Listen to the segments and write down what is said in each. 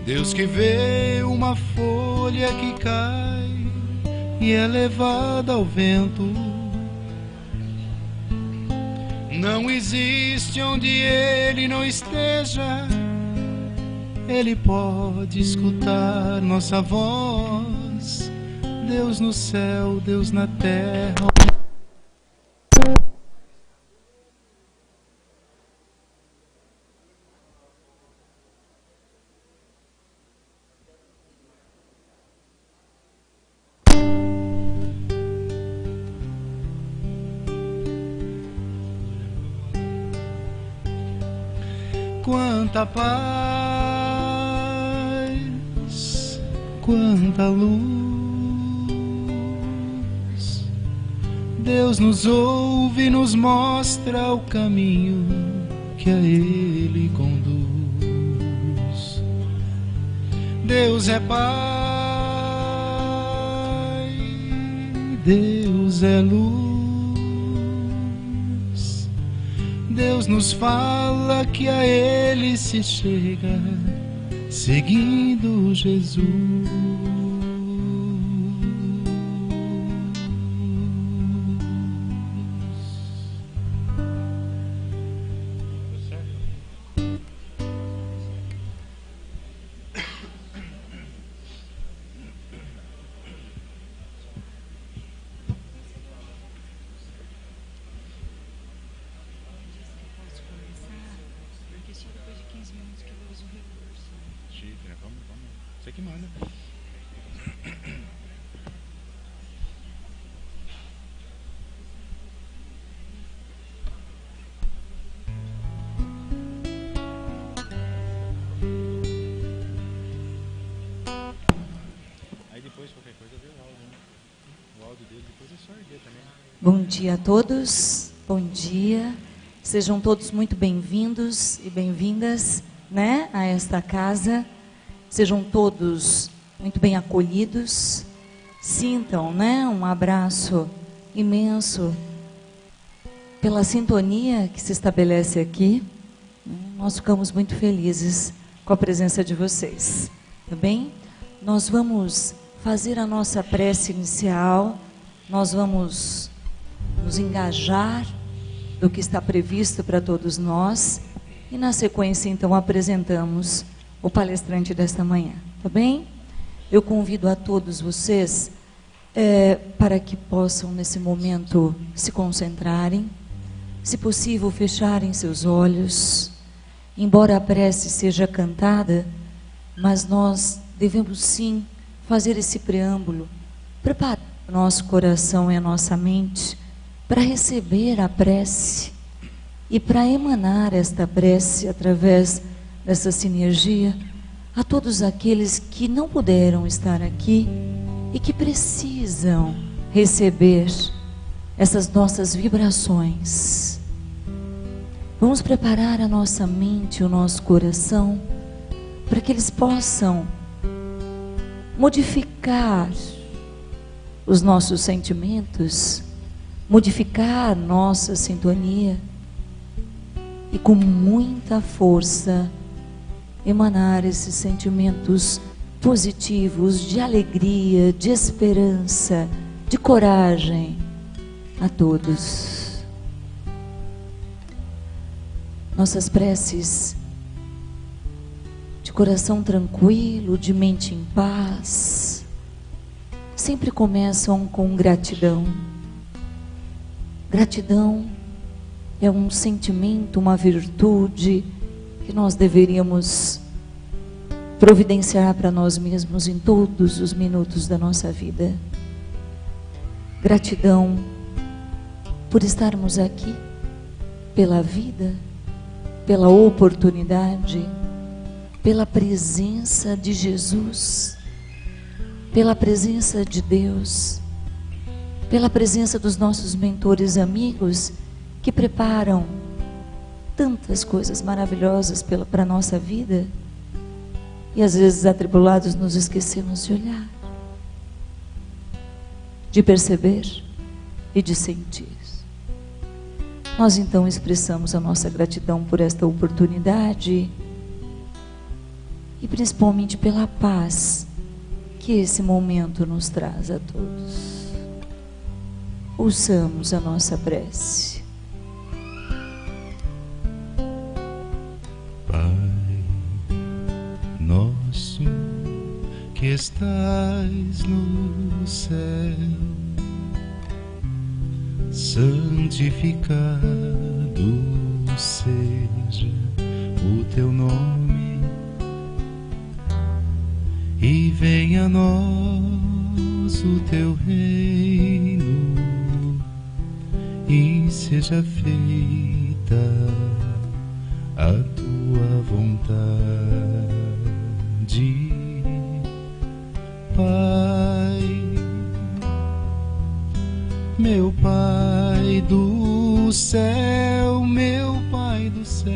Deus que vê uma folha que cai e é levada ao vento. Não existe onde Ele não esteja. Ele pode escutar nossa voz. Deus no céu, Deus na terra. Quanta paz, quanta luz. Deus nos ouve e nos mostra o caminho que a Ele conduz. Deus é Pai, Deus é luz. Deus nos fala que a Ele se chega, seguindo Jesus. Você que manda. Aí depois qualquer coisa vê o áudio, né? O áudio dele depois é só erguer também. Bom dia a todos. Bom dia. Sejam todos muito bem-vindos e bem-vindas, né, a esta casa. Sejam todos muito bem acolhidos. Sintam, né, um abraço imenso pela sintonia que se estabelece aqui. Nós ficamos muito felizes com a presença de vocês. Tá bem? Nós vamos fazer a nossa prece inicial. Nós vamos nos engajar do que está previsto para todos nós. E na sequência, então, apresentamos o palestrante desta manhã, tá bem? Eu convido a todos vocês para que possam, nesse momento, se concentrarem, se possível, fecharem seus olhos. Embora a prece seja cantada, mas nós devemos sim fazer esse preâmbulo, preparar o nosso coração e a nossa mente para receber a prece e para emanar esta prece através dessa sinergia a todos aqueles que não puderam estar aqui e que precisam receber essas nossas vibrações. Vamos preparar a nossa mente, o nosso coração, para que eles possam modificar os nossos sentimentos, modificar nossa sintonia e com muita força emanar esses sentimentos positivos de alegria, de esperança, de coragem a todos. Nossas preces de coração tranquilo, de mente em paz, sempre começam com gratidão. Gratidão é um sentimento, uma virtude que nós deveríamos providenciar para nós mesmos em todos os minutos da nossa vida. Gratidão por estarmos aqui, pela vida, pela oportunidade, pela presença de Jesus, pela presença de Deus, pela presença dos nossos mentores amigos que preparam tantas coisas maravilhosas para a nossa vida e às vezes atribulados nos esquecemos de olhar, de perceber e de sentir. Nós então expressamos a nossa gratidão por esta oportunidade e principalmente pela paz que esse momento nos traz a todos. Ouçamos a nossa prece. Pai nosso que estais no céu, santificado seja o teu nome, e venha a nós o teu reino, e seja feita a tua vontade, Pai. Meu Pai do céu, meu Pai do céu,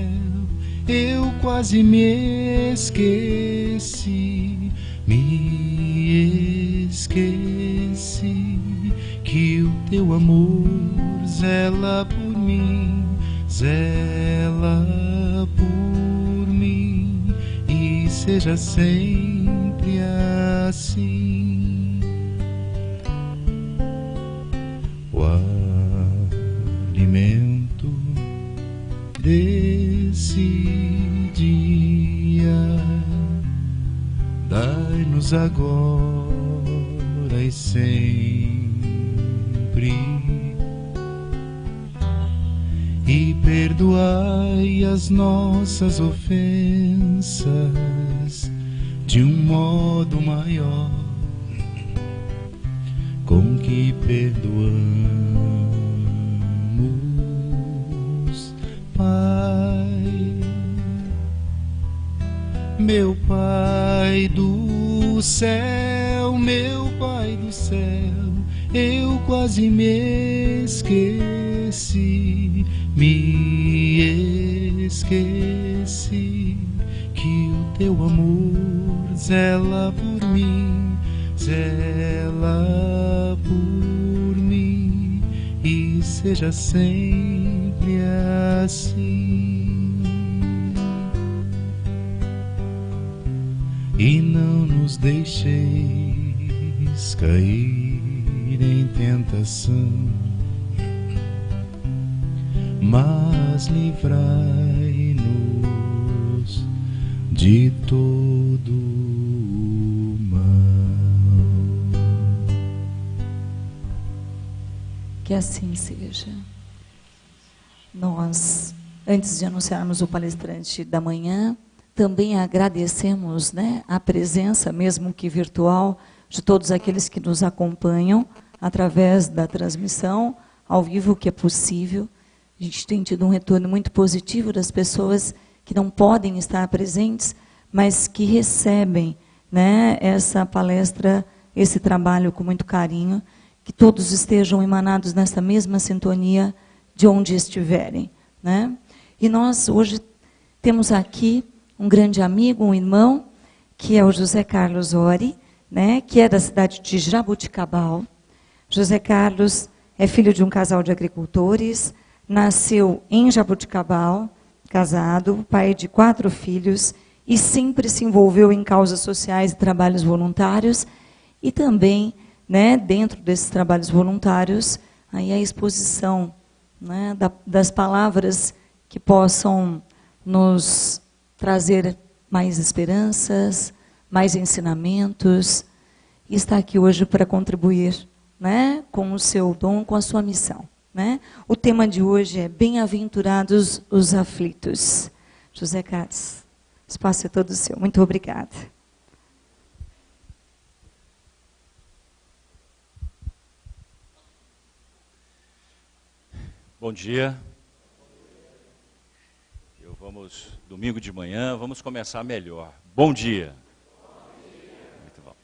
eu quase me esqueci que o teu amor zela por mim, e seja sempre assim. O alimento desse dia dai-nos agora e sempre, e perdoai as nossas ofensas de um modo maior com que perdoamos, Pai. Meu Pai do céu, meu Pai do céu, eu quase me esqueci que o teu amor zela por mim, e seja sempre assim. E não nos deixeis cair em tentação, mas livrai-nos de todo mal. Que assim seja. Nós, antes de anunciarmos o palestrante da manhã, também agradecemos, né, a presença, mesmo que virtual, de todos aqueles que nos acompanham através da transmissão ao vivo, que é possível. A gente tem tido um retorno muito positivo das pessoas que não podem estar presentes, mas que recebem, né, essa palestra, esse trabalho com muito carinho, que todos estejam emanados nessa mesma sintonia de onde estiverem, né? E nós hoje temos aqui um grande amigo, um irmão, que é o José Carlos Ori, né, que é da cidade de Jaboticabal. José Carlos é filho de um casal de agricultores, nasceu em Jaboticabal, casado, pai de 4 filhos, e sempre se envolveu em causas sociais e trabalhos voluntários, e também, né, dentro desses trabalhos voluntários, aí a exposição, né, das palavras que possam nos trazer mais esperanças, mais ensinamentos, e está aqui hoje para contribuir, né, com o seu dom, com a sua missão, né? O tema de hoje é Bem-aventurados os aflitos. José Carlos, o espaço é todo seu. Muito obrigada. Bom dia. Domingo de manhã, vamos começar melhor. Bom dia. Muito bom.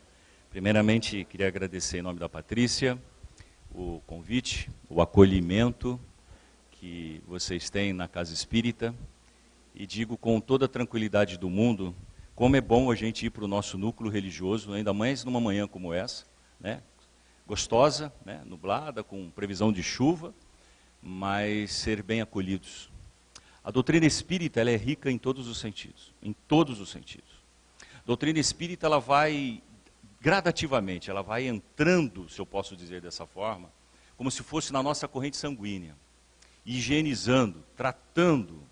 Primeiramente, queria agradecer em nome da Patrícia o convite, o acolhimento que vocês têm na Casa Espírita, e digo com toda a tranquilidade do mundo, como é bom a gente ir para o nosso núcleo religioso, ainda mais numa manhã como essa, né? Gostosa, né? Nublada, com previsão de chuva, mas ser bem acolhidos. A doutrina espírita, ela é rica em todos os sentidos, em todos os sentidos. Doutrina espírita, ela vai gradativamente, ela vai entrando, se eu posso dizer dessa forma, como se fosse na nossa corrente sanguínea, higienizando, tratando,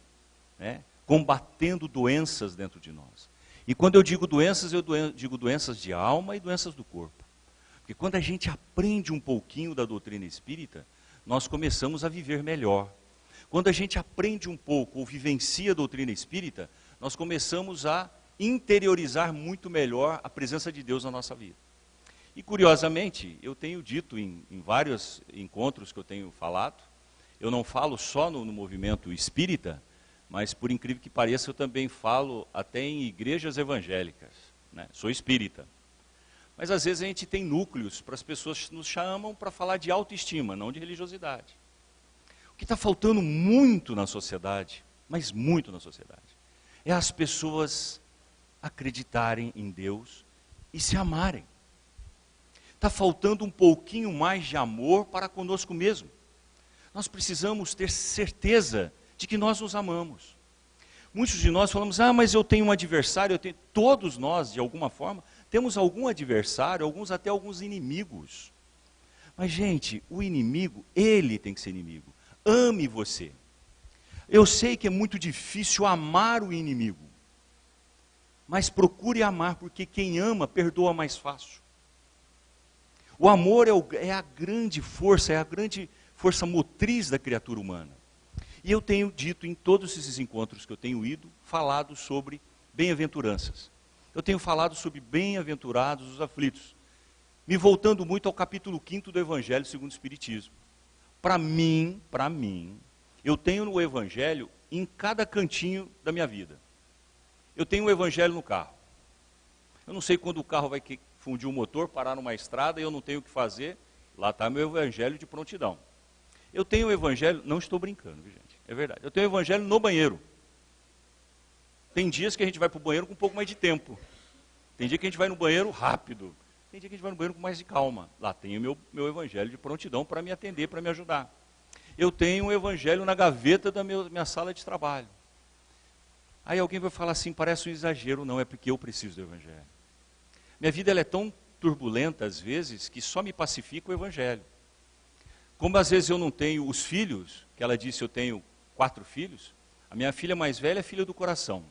né, combatendo doenças dentro de nós. E quando eu digo doenças, eu digo doenças de alma e doenças do corpo. Porque quando a gente aprende um pouquinho da doutrina espírita, nós começamos a viver melhor. Quando a gente aprende um pouco ou vivencia a doutrina espírita, nós começamos a interiorizar muito melhor a presença de Deus na nossa vida. E curiosamente, eu tenho dito em vários encontros que eu tenho falado, eu não falo só no movimento espírita, mas por incrível que pareça, eu também falo até em igrejas evangélicas, né? Sou espírita. Mas às vezes a gente tem núcleos para as pessoas que nos chamam para falar de autoestima, não de religiosidade. O que está faltando muito na sociedade, mas muito na sociedade, é as pessoas acreditarem em Deus e se amarem. Está faltando um pouquinho mais de amor para conosco mesmo. Nós precisamos ter certeza de que nós nos amamos. Muitos de nós falamos, mas eu tenho um adversário, todos nós, de alguma forma, temos algum adversário, até alguns inimigos. Mas, gente, o inimigo, ele tem que ser inimigo. Ame você. Eu sei que é muito difícil amar o inimigo, mas procure amar, porque quem ama, perdoa mais fácil. O amor é a grande força motriz da criatura humana. E eu tenho dito em todos esses encontros que eu tenho ido, falado sobre bem-aventuranças. Eu tenho falado sobre bem-aventurados os aflitos, me voltando muito ao capítulo 5 do Evangelho segundo o Espiritismo. Para mim, eu tenho no Evangelho em cada cantinho da minha vida. Eu tenho o Evangelho no carro. Eu não sei quando o carro vai fundir o motor, parar numa estrada e eu não tenho o que fazer, lá está meu Evangelho de prontidão. Eu tenho o Evangelho, não estou brincando, gente, é verdade. Eu tenho o Evangelho no banheiro. Tem dias que a gente vai para o banheiro com um pouco mais de tempo. Tem dia que a gente vai no banheiro rápido. Tem dia que a gente vai no banheiro com mais de calma. Lá tem o meu Evangelho de prontidão para me atender, para me ajudar. Eu tenho o Evangelho na gaveta da minha sala de trabalho. Aí alguém vai falar assim, parece um exagero. Não, é porque eu preciso do Evangelho. Minha vida ela é tão turbulenta às vezes que só me pacifica o Evangelho. Como às vezes eu não tenho os filhos, que ela disse eu tenho 4 filhos, a minha filha mais velha é filha do coração.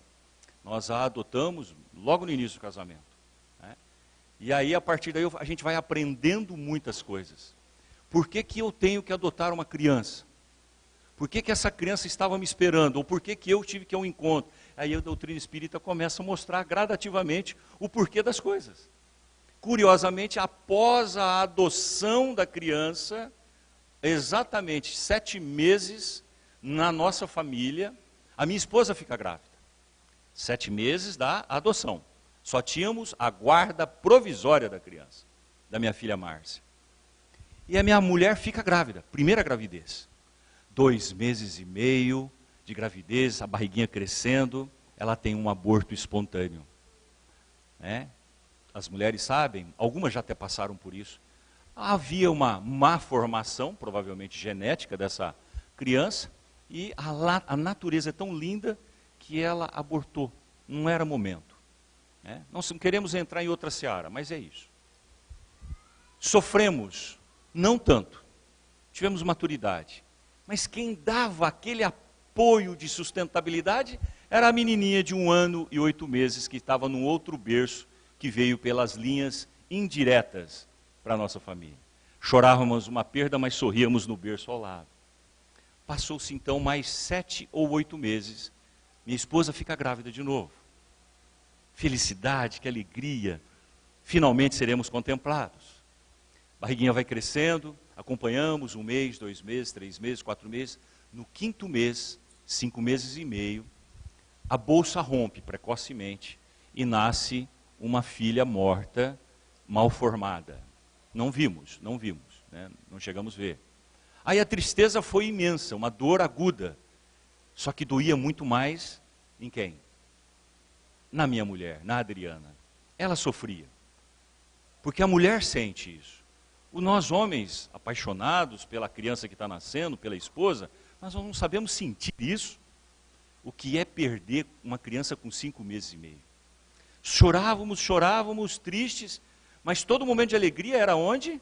Nós a adotamos logo no início do casamento, né? E aí a partir daí a gente vai aprendendo muitas coisas. Por que eu tenho que adotar uma criança? Por que essa criança estava me esperando? Ou por que eu tive que ir ao encontro? Aí a doutrina espírita começa a mostrar gradativamente o porquê das coisas. Curiosamente, após a adoção da criança, exatamente 7 meses na nossa família, a minha esposa fica grávida. 7 meses da adoção. Só tínhamos a guarda provisória da criança, da minha filha Márcia. E a minha mulher fica grávida, primeira gravidez. 2 meses e meio de gravidez, a barriguinha crescendo, ela tem um aborto espontâneo, né? As mulheres sabem, algumas já até passaram por isso. Havia uma má formação, provavelmente genética, dessa criança, e a natureza é tão linda que ela abortou, não era momento, né? Não queremos entrar em outra seara, mas é isso. Sofremos, não tanto, tivemos maturidade, mas quem dava aquele apoio de sustentabilidade era a menininha de 1 ano e 8 meses que estava num outro berço que veio pelas linhas indiretas para a nossa família. Chorávamos uma perda, mas sorríamos no berço ao lado. Passou-se então mais 7 ou 8 meses, minha esposa fica grávida de novo. Felicidade, que alegria, finalmente seremos contemplados. Barriguinha vai crescendo, acompanhamos 1 mês, 2 meses, 3 meses, 4 meses. No 5º mês, 5 meses e meio, a bolsa rompe precocemente e nasce uma filha morta, mal formada. Não vimos, né? Não chegamos a ver. Aí a tristeza foi imensa, uma dor aguda. Só que doía muito mais em quem? Na minha mulher, na Adriana. Ela sofria. Porque a mulher sente isso. Nós homens, apaixonados pela criança que está nascendo, pela esposa, nós não sabemos sentir isso. O que é perder uma criança com 5 meses e meio. Chorávamos, tristes, mas todo momento de alegria era onde?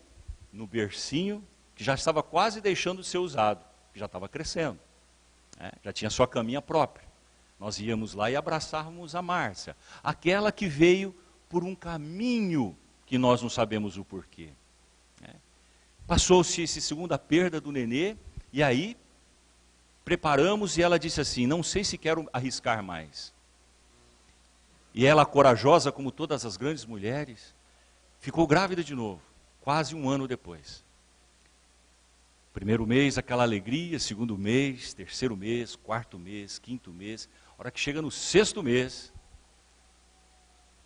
No bercinho, que já estava quase deixando de ser usado, que já estava crescendo, né? Já tinha sua caminha própria. Nós íamos lá e abraçávamos a Márcia, aquela que veio por um caminho que nós não sabemos o porquê, né? Passou-se essa segunda perda do nenê, e aí preparamos, e ela disse assim, não sei se quero arriscar mais. E ela, corajosa como todas as grandes mulheres, ficou grávida de novo, quase um ano depois. Primeiro mês, aquela alegria, segundo mês, terceiro mês, quarto mês, quinto mês. A hora que chega no sexto mês,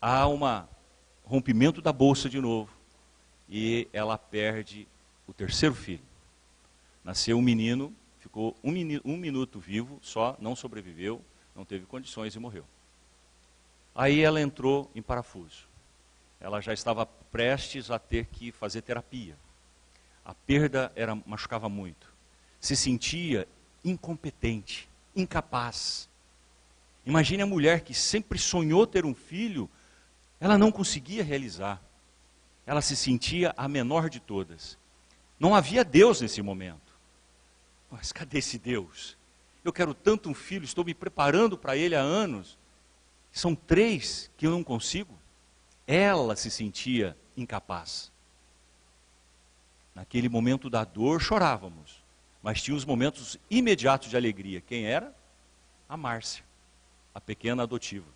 há um rompimento da bolsa de novo. E ela perde o terceiro filho. Nasceu um menino, ficou um minuto vivo, só não sobreviveu, não teve condições e morreu. Aí ela entrou em parafuso. Ela já estava prestes a ter que fazer terapia. A perda machucava muito. Se sentia incompetente, incapaz. Imagine a mulher que sempre sonhou ter um filho, ela não conseguia realizar. Ela se sentia a menor de todas. Não havia Deus nesse momento. Mas cadê esse Deus? Eu quero tanto um filho, estou me preparando para ele há anos. São 3 que eu não consigo. Ela se sentia incapaz. Naquele momento da dor chorávamos, mas tinha os momentos imediatos de alegria. Quem era? A Márcia, a pequena adotiva,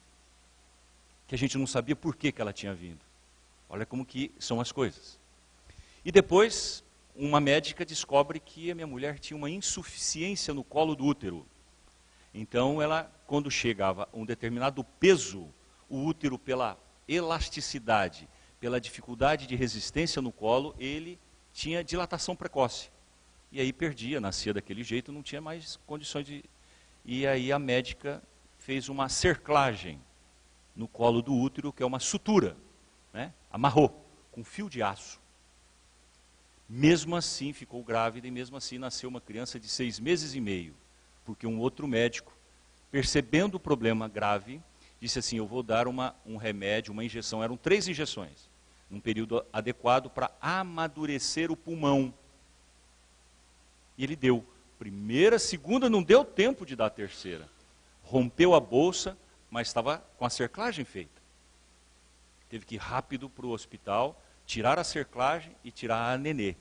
que a gente não sabia por que ela tinha vindo. Olha como que são as coisas. E depois, uma médica descobre que a minha mulher tinha uma insuficiência no colo do útero. Então, ela, quando chegava a um determinado peso, o útero, pela elasticidade, pela dificuldade de resistência no colo, ele tinha dilatação precoce. E aí perdia, nascia daquele jeito, não tinha mais condições de... E aí a médica fez uma cerclagem no colo do útero, que é uma sutura, né? Amarrou com fio de aço. Mesmo assim ficou grávida e mesmo assim nasceu uma criança de 6 meses e meio. Porque um outro médico, percebendo o problema grave, disse assim, eu vou dar um remédio, uma injeção, eram 3 injeções, num período adequado para amadurecer o pulmão. E ele deu. Primeira, segunda, não deu tempo de dar a terceira. Rompeu a bolsa, mas estava com a cerclagem feita. Teve que ir rápido para o hospital, tirar a cerclagem e tirar a nenê.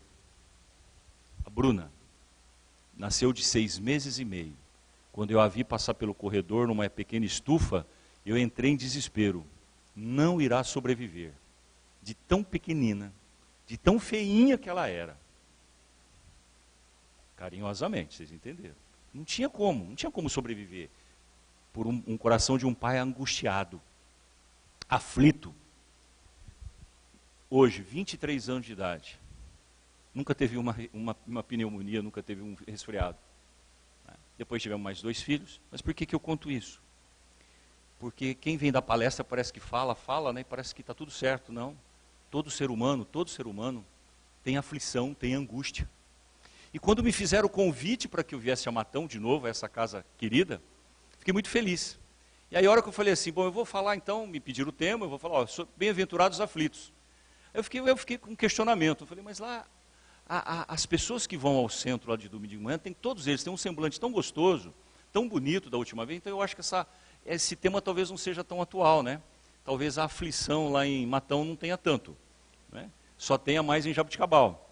A Bruna nasceu de 6 meses e meio. Quando eu a vi passar pelo corredor numa pequena estufa, eu entrei em desespero. Não irá sobreviver. De tão pequenina, de tão feinha que ela era. Carinhosamente, vocês entenderam. Não tinha como sobreviver. Por um coração de um pai angustiado, aflito. Hoje, 23 anos de idade. Nunca teve uma pneumonia, nunca teve um resfriado. Depois tivemos mais 2 filhos. Mas por que eu conto isso? Porque quem vem da palestra parece que fala, né? E parece que está tudo certo. Não. Todo ser humano tem aflição, tem angústia. E quando me fizeram o convite para que eu viesse a Matão de novo, a essa casa querida, fiquei muito feliz. E aí a hora que eu falei assim, bom, eu vou falar então, me pediram o tema, eu vou falar, bem-aventurados aflitos. Eu fiquei com um questionamento, eu falei, mas lá, as pessoas que vão ao centro lá de domingo de manhã, todos eles têm um semblante tão gostoso, tão bonito da última vez, então eu acho que esse tema talvez não seja tão atual, né? Talvez a aflição lá em Matão não tenha tanto, né? Só tenha mais em Jabuticabal.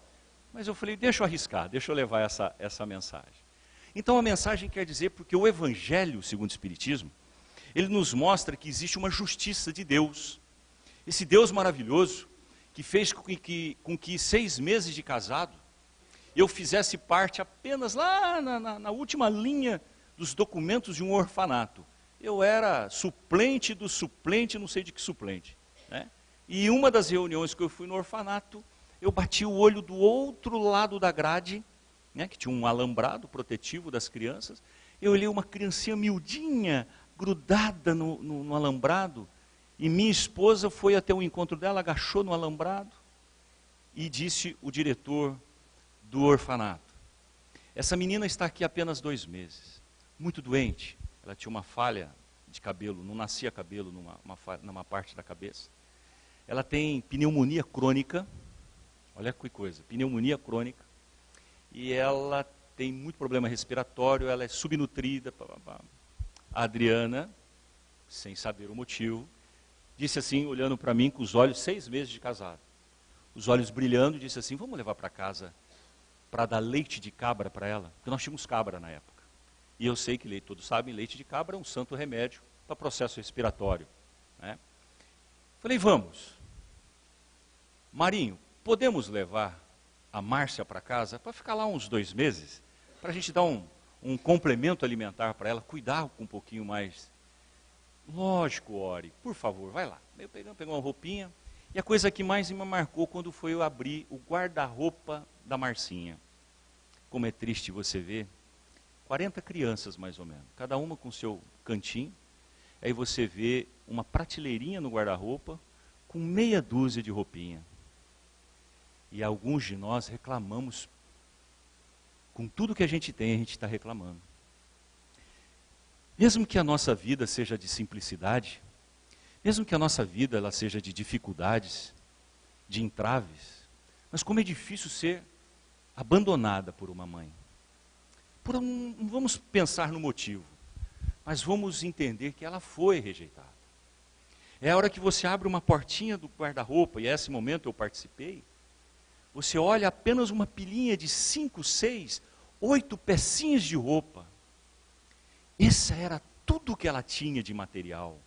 Mas eu falei, deixa eu arriscar, deixa eu levar essa mensagem. Então a mensagem quer dizer, porque o Evangelho, segundo o Espiritismo, ele nos mostra que existe uma justiça de Deus. Esse Deus maravilhoso, que fez com que 6 meses de casado, eu fizesse parte apenas lá na última linha dos documentos de um orfanato. Eu era suplente do suplente, não sei de que suplente, né? E uma das reuniões que eu fui no orfanato, eu bati o olho do outro lado da grade, né, que tinha um alambrado protetivo das crianças. Eu olhei uma criancinha miudinha, grudada no alambrado, e minha esposa foi até o encontro dela, agachou no alambrado, e disse o diretor do orfanato, essa menina está aqui há apenas 2 meses, muito doente, ela tinha uma falha de cabelo, não nascia cabelo numa parte da cabeça. Ela tem pneumonia crônica, olha que coisa, pneumonia crônica, e ela tem muito problema respiratório, ela é subnutrida. A Adriana, sem saber o motivo, disse assim, olhando para mim com os olhos, 6 meses de casado, os olhos brilhando, disse assim, vamos levar para casa para dar leite de cabra para ela? Porque nós tínhamos cabra na época. E eu sei que todos sabem, leite de cabra é um santo remédio para processo respiratório, né? Falei, vamos. Marinho, podemos levar a Márcia para casa para ficar lá uns 2 meses? Para a gente dar um complemento alimentar para ela, cuidar com um pouquinho mais. Lógico, Ori, por favor, vai lá. Eu pegou uma roupinha, e a coisa que mais me marcou quando foi eu abrir o guarda-roupa da Marcinha. Como é triste você ver 40 crianças mais ou menos, cada uma com seu cantinho, aí você vê uma prateleirinha no guarda-roupa com meia dúzia de roupinha. E alguns de nós reclamamos, com tudo que a gente tem, a gente está reclamando. Mesmo que a nossa vida seja de simplicidade, mesmo que a nossa vida ela seja de dificuldades, de entraves, mas como é difícil ser abandonada por uma mãe. Não vamos pensar no motivo, mas vamos entender que ela foi rejeitada. É a hora que você abre uma portinha do guarda-roupa, e esse momento eu participei, você olha apenas uma pilhinha de 5, 6, 8 pecinhas de roupa. Essa era tudo que ela tinha de material.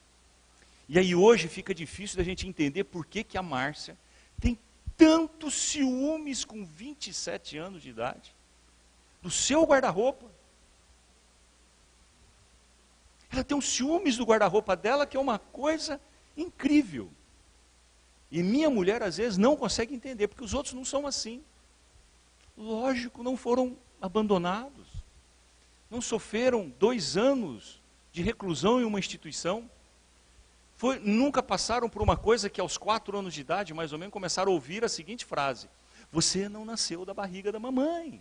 E aí hoje fica difícil da gente entender por que a Márcia tem tantos ciúmes com 27 anos de idade do seu guarda-roupa. Ela tem um ciúmes do guarda-roupa dela que é uma coisa incrível. E minha mulher às vezes não consegue entender, porque os outros não são assim. Lógico, não foram abandonados. Não sofreram 2 anos de reclusão em uma instituição. Nunca passaram por uma coisa que aos 4 anos de idade, mais ou menos, começaram a ouvir a seguinte frase: você não nasceu da barriga da mamãe.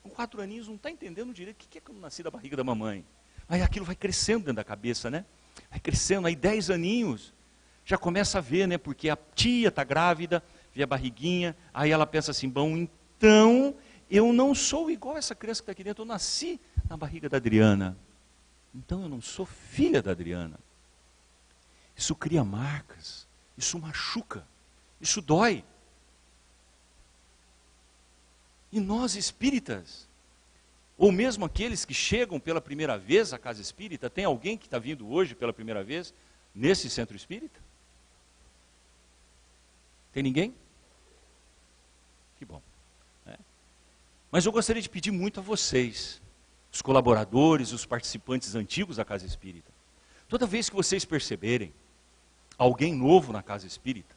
Com 4 aninhos não está entendendo direito o que é que eu não nasci da barriga da mamãe. Aí aquilo vai crescendo dentro da cabeça, né? Vai crescendo, aí 10 aninhos, já começa a ver, né? Porque a tia está grávida, vê a barriguinha, aí ela pensa assim, bom, então eu não sou igual essa criança que está aqui dentro, eu nasci na barriga da Adriana. Então eu não sou filha da Adriana. Isso cria marcas, isso machuca, isso dói. E nós espíritas, ou mesmo aqueles que chegam pela primeira vez à casa espírita, tem alguém que está vindo hoje pela primeira vez nesse centro espírita? Tem ninguém? Que bom. Mas eu gostaria de pedir muito a vocês, os colaboradores, os participantes antigos da casa espírita, toda vez que vocês perceberem alguém novo na casa espírita,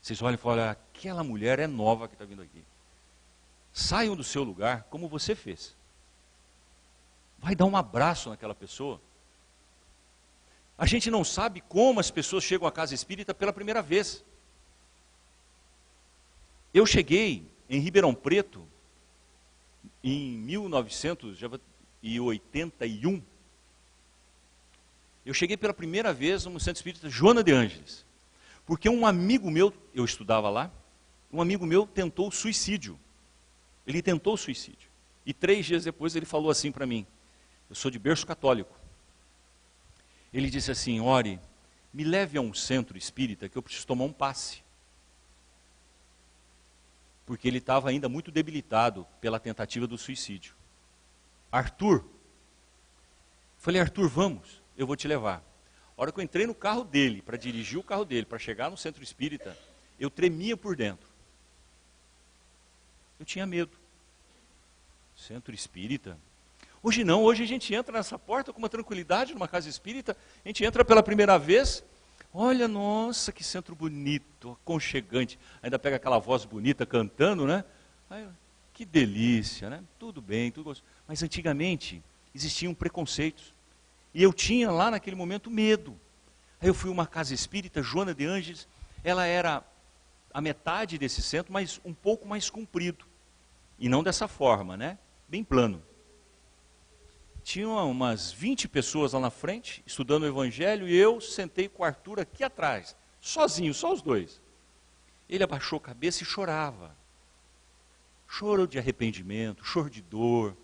vocês olham e falam, aquela mulher é nova que está vindo aqui. Saiam do seu lugar como você fez. Vai dar um abraço naquela pessoa. A gente não sabe como as pessoas chegam à casa espírita pela primeira vez. Eu cheguei em Ribeirão Preto em 1981. Eu cheguei pela primeira vez no Centro Espírita Joana de Ângeles. Porque um amigo meu, eu estudava lá, um amigo meu tentou suicídio. Ele tentou suicídio. E 3 dias depois ele falou assim para mim, eu sou de berço católico. Ele disse assim, Ori, me leve a um centro espírita que eu preciso tomar um passe. Porque ele estava ainda muito debilitado pela tentativa do suicídio. Arthur. Falei, Arthur, vamos, eu vou te levar. A hora que eu entrei no carro dele, para dirigir o carro dele, para chegar no centro espírita, eu tremia por dentro. Eu tinha medo. Centro espírita? Hoje não, hoje a gente entra nessa porta com uma tranquilidade, numa casa espírita, a gente entra pela primeira vez, olha, nossa, que centro bonito, aconchegante, ainda pega aquela voz bonita cantando, né? Aí, que delícia, né? Tudo bem, tudo gostoso. Mas antigamente existiam preconceitos, e eu tinha lá naquele momento medo. Aí eu fui a uma casa espírita, Joana de Ângeles, ela era a metade desse centro, mas um pouco mais comprido, e não dessa forma, né? Bem plano. tinha umas 20 pessoas lá na frente, estudando o Evangelho, e eu sentei com o Arthur aqui atrás, sozinho, só os dois. Ele abaixou a cabeça e chorava. Choro de arrependimento, choro de dor,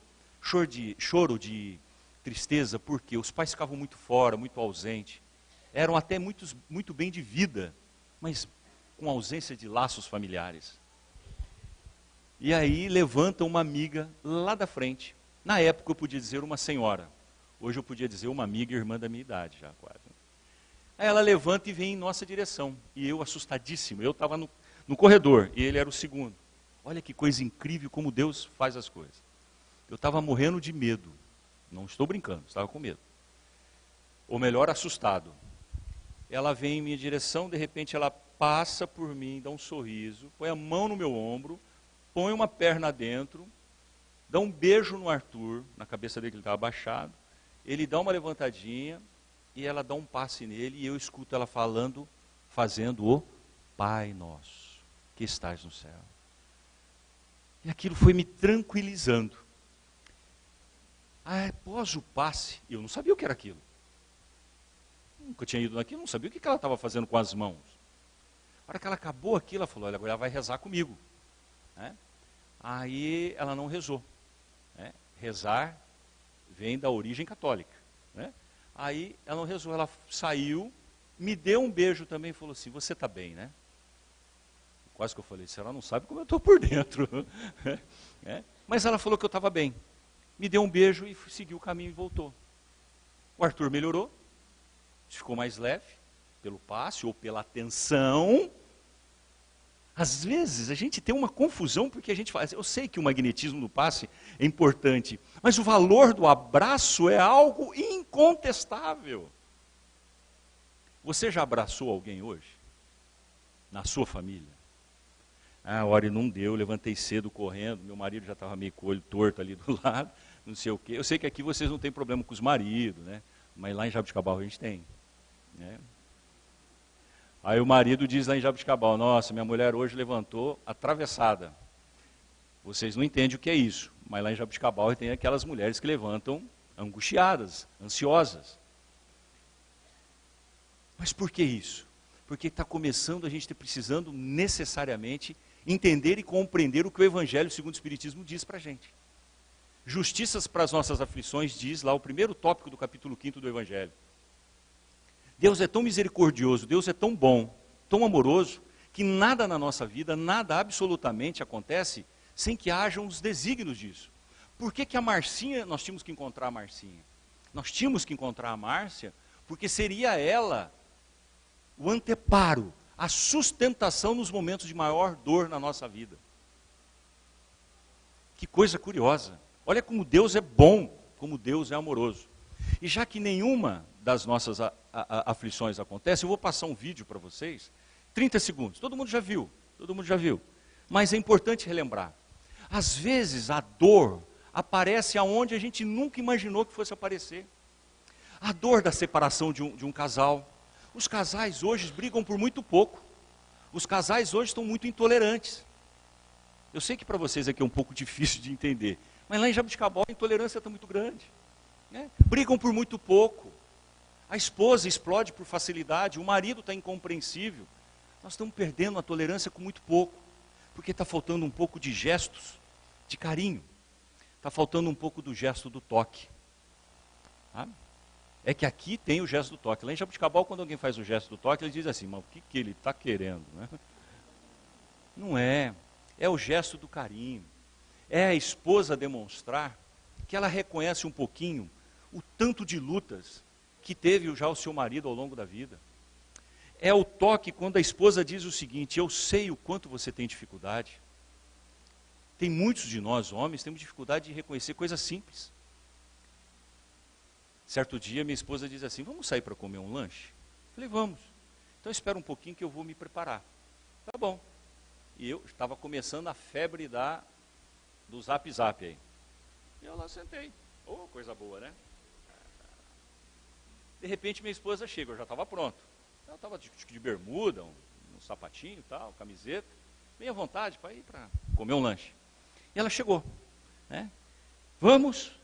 choro de tristeza, porque os pais ficavam muito fora, muito ausentes. Eram até muito bem de vida, mas com ausência de laços familiares. E aí levanta uma amiga lá da frente. Na época eu podia dizer uma senhora. Hoje eu podia dizer uma amiga e irmã da minha idade já quase. Aí ela levanta e vem em nossa direção. E eu assustadíssimo, eu estava no corredor e ele era o segundo. Olha que coisa incrível como Deus faz as coisas. Eu estava morrendo de medo. Não estou brincando, estava com medo. Ou melhor, assustado. Ela vem em minha direção, de repente ela passa por mim, dá um sorriso, põe a mão no meu ombro, põe uma perna dentro, dá um beijo no Arthur, na cabeça dele que ele estava abaixado, ele dá uma levantadinha e ela dá um passe nele e eu escuto ela falando, fazendo o Pai Nosso, que estás no céu. E aquilo foi me tranquilizando. Após o passe, eu não sabia o que era aquilo. Nunca tinha ido naquilo, não sabia o que ela estava fazendo com as mãos. Na hora que ela acabou aquilo, ela falou, olha, agora ela vai rezar comigo. Né? Aí ela não rezou. Né? Rezar vem da origem católica. Né? Aí ela não rezou, ela saiu, me deu um beijo também e falou assim, você está bem, né? Quase que eu falei, se ela não sabe como eu estou por dentro. Mas ela falou que eu estava bem. Me deu um beijo e seguiu o caminho e voltou. O Arthur melhorou, ficou mais leve, pelo passe ou pela atenção. Às vezes a gente tem uma confusão porque a gente faz. Eu sei que o magnetismo do passe é importante, mas o valor do abraço é algo incontestável. Você já abraçou alguém hoje? Na sua família? A hora não deu, levantei cedo correndo, meu marido já estava meio com o olho torto ali do lado, não sei o quê. Eu sei que aqui vocês não têm problema com os maridos, né? Mas lá em Jabuticabal a gente tem. Né? Aí o marido diz lá em Jabuticabal, nossa, minha mulher hoje levantou atravessada. Vocês não entendem o que é isso, mas lá em Jabuticabal tem aquelas mulheres que levantam angustiadas, ansiosas. Mas por que isso? Porque está começando a gente precisando necessariamente entender e compreender o que o Evangelho segundo o Espiritismo diz para a gente. Justiças para as nossas aflições diz lá o primeiro tópico do capítulo 5 do Evangelho. Deus é tão misericordioso, Deus é tão bom, tão amoroso, que nada na nossa vida, nada absolutamente acontece sem que hajam os desígnios disso. Por que a Marcinha, nós tínhamos que encontrar a Marcinha? Nós tínhamos que encontrar a Márcia, porque seria ela o anteparo, a sustentação nos momentos de maior dor na nossa vida. Que coisa curiosa. Olha como Deus é bom, como Deus é amoroso. E já que nenhuma das nossas aflições acontece, eu vou passar um vídeo para vocês, 30 segundos. Todo mundo já viu, Mas é importante relembrar. Às vezes a dor aparece aonde a gente nunca imaginou que fosse aparecer. A dor da separação de um casal. Os casais hoje brigam por muito pouco. Os casais hoje estão muito intolerantes. Eu sei que para vocês aqui é um pouco difícil de entender, mas lá em Jabuticabal a intolerância está muito grande. Né? Brigam por muito pouco. A esposa explode por facilidade, o marido está incompreensível. Nós estamos perdendo a tolerância com muito pouco, porque está faltando um pouco de gestos, de carinho. Está faltando um pouco do gesto do toque. Tá? É que aqui tem o gesto do toque. Lá em Jabuticabal, quando alguém faz o gesto do toque, ele diz assim, mas o que ele está querendo? Né? Não é. É o gesto do carinho. É a esposa demonstrar que ela reconhece um pouquinho o tanto de lutas que teve já o seu marido ao longo da vida. É o toque quando a esposa diz o seguinte, eu sei o quanto você tem dificuldade. Tem muitos de nós, homens, temos dificuldade de reconhecer coisas simples. Certo dia, minha esposa diz assim, vamos sair para comer um lanche? Falei, vamos. Então espera um pouquinho que eu vou me preparar. Tá bom. E eu estava começando a febre do zap aí. E eu lá sentei. Oh, coisa boa, né? De repente minha esposa chega, eu já estava pronto. Ela estava de bermuda, um sapatinho e tal, camiseta. Bem à vontade para ir para comer um lanche. E ela chegou. Né? Vamos.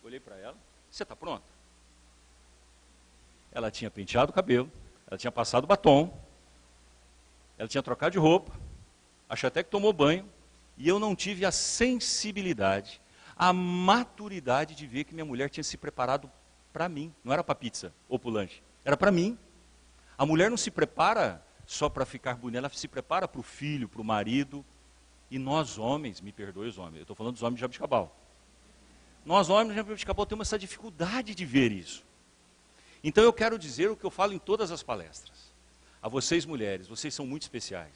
Olhei para ela, você está pronta? Ela tinha penteado o cabelo, ela tinha passado batom, ela tinha trocado de roupa, acho até que tomou banho, e eu não tive a sensibilidade, a maturidade de ver que minha mulher tinha se preparado para mim. Não era para pizza ou para o lanche, era para mim. A mulher não se prepara só para ficar bonita, ela se prepara para o filho, para o marido. E nós homens, me perdoe os homens, eu estou falando dos homens de Jabuticabal. Nós homens de Jabuticabal temos essa dificuldade de ver isso. Então eu quero dizer o que eu falo em todas as palestras. A vocês mulheres, vocês são muito especiais.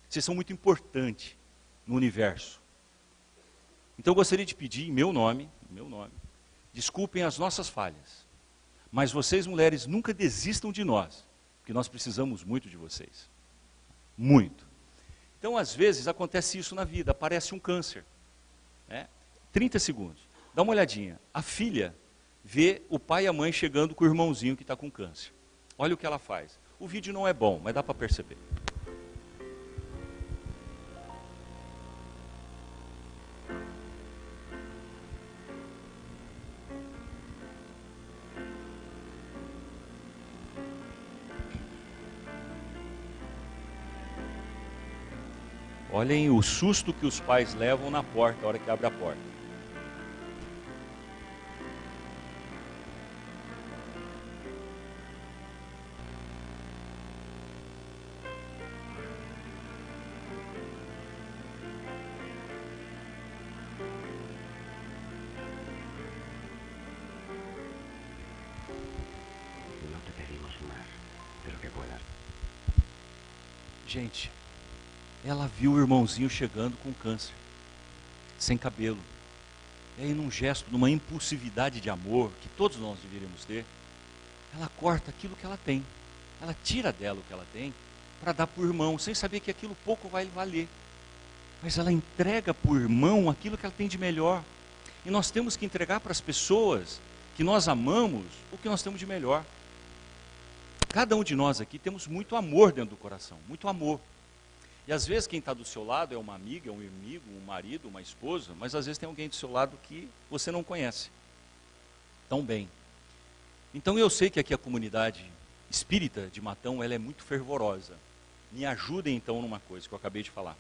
Vocês são muito importantes no universo. Então eu gostaria de pedir em meu nome, desculpem as nossas falhas. Mas vocês mulheres nunca desistam de nós, porque nós precisamos muito de vocês. Muito. Então às vezes acontece isso na vida, aparece um câncer. 30 segundos. Dá uma olhadinha. A filha vê o pai e a mãe chegando com o irmãozinho que está com câncer. Olha o que ela faz. O vídeo não é bom, mas dá para perceber. Olhem o susto que os pais levam na porta, a hora que abre a porta. Gente, ela viu o irmãozinho chegando com câncer, sem cabelo. E aí, num gesto, numa impulsividade de amor, que todos nós deveríamos ter, ela corta aquilo que ela tem. Ela tira dela o que ela tem, para dar para o irmão, sem saber que aquilo pouco vai valer. Mas ela entrega para o irmão aquilo que ela tem de melhor. E nós temos que entregar para as pessoas que nós amamos o que nós temos de melhor. Cada um de nós aqui temos muito amor dentro do coração, muito amor. E às vezes quem está do seu lado é uma amiga, é um amigo, um marido, uma esposa, mas às vezes tem alguém do seu lado que você não conhece tão bem. Então eu sei que aqui a comunidade espírita de Matão, ela é muito fervorosa. Me ajudem então numa coisa que eu acabei de falar.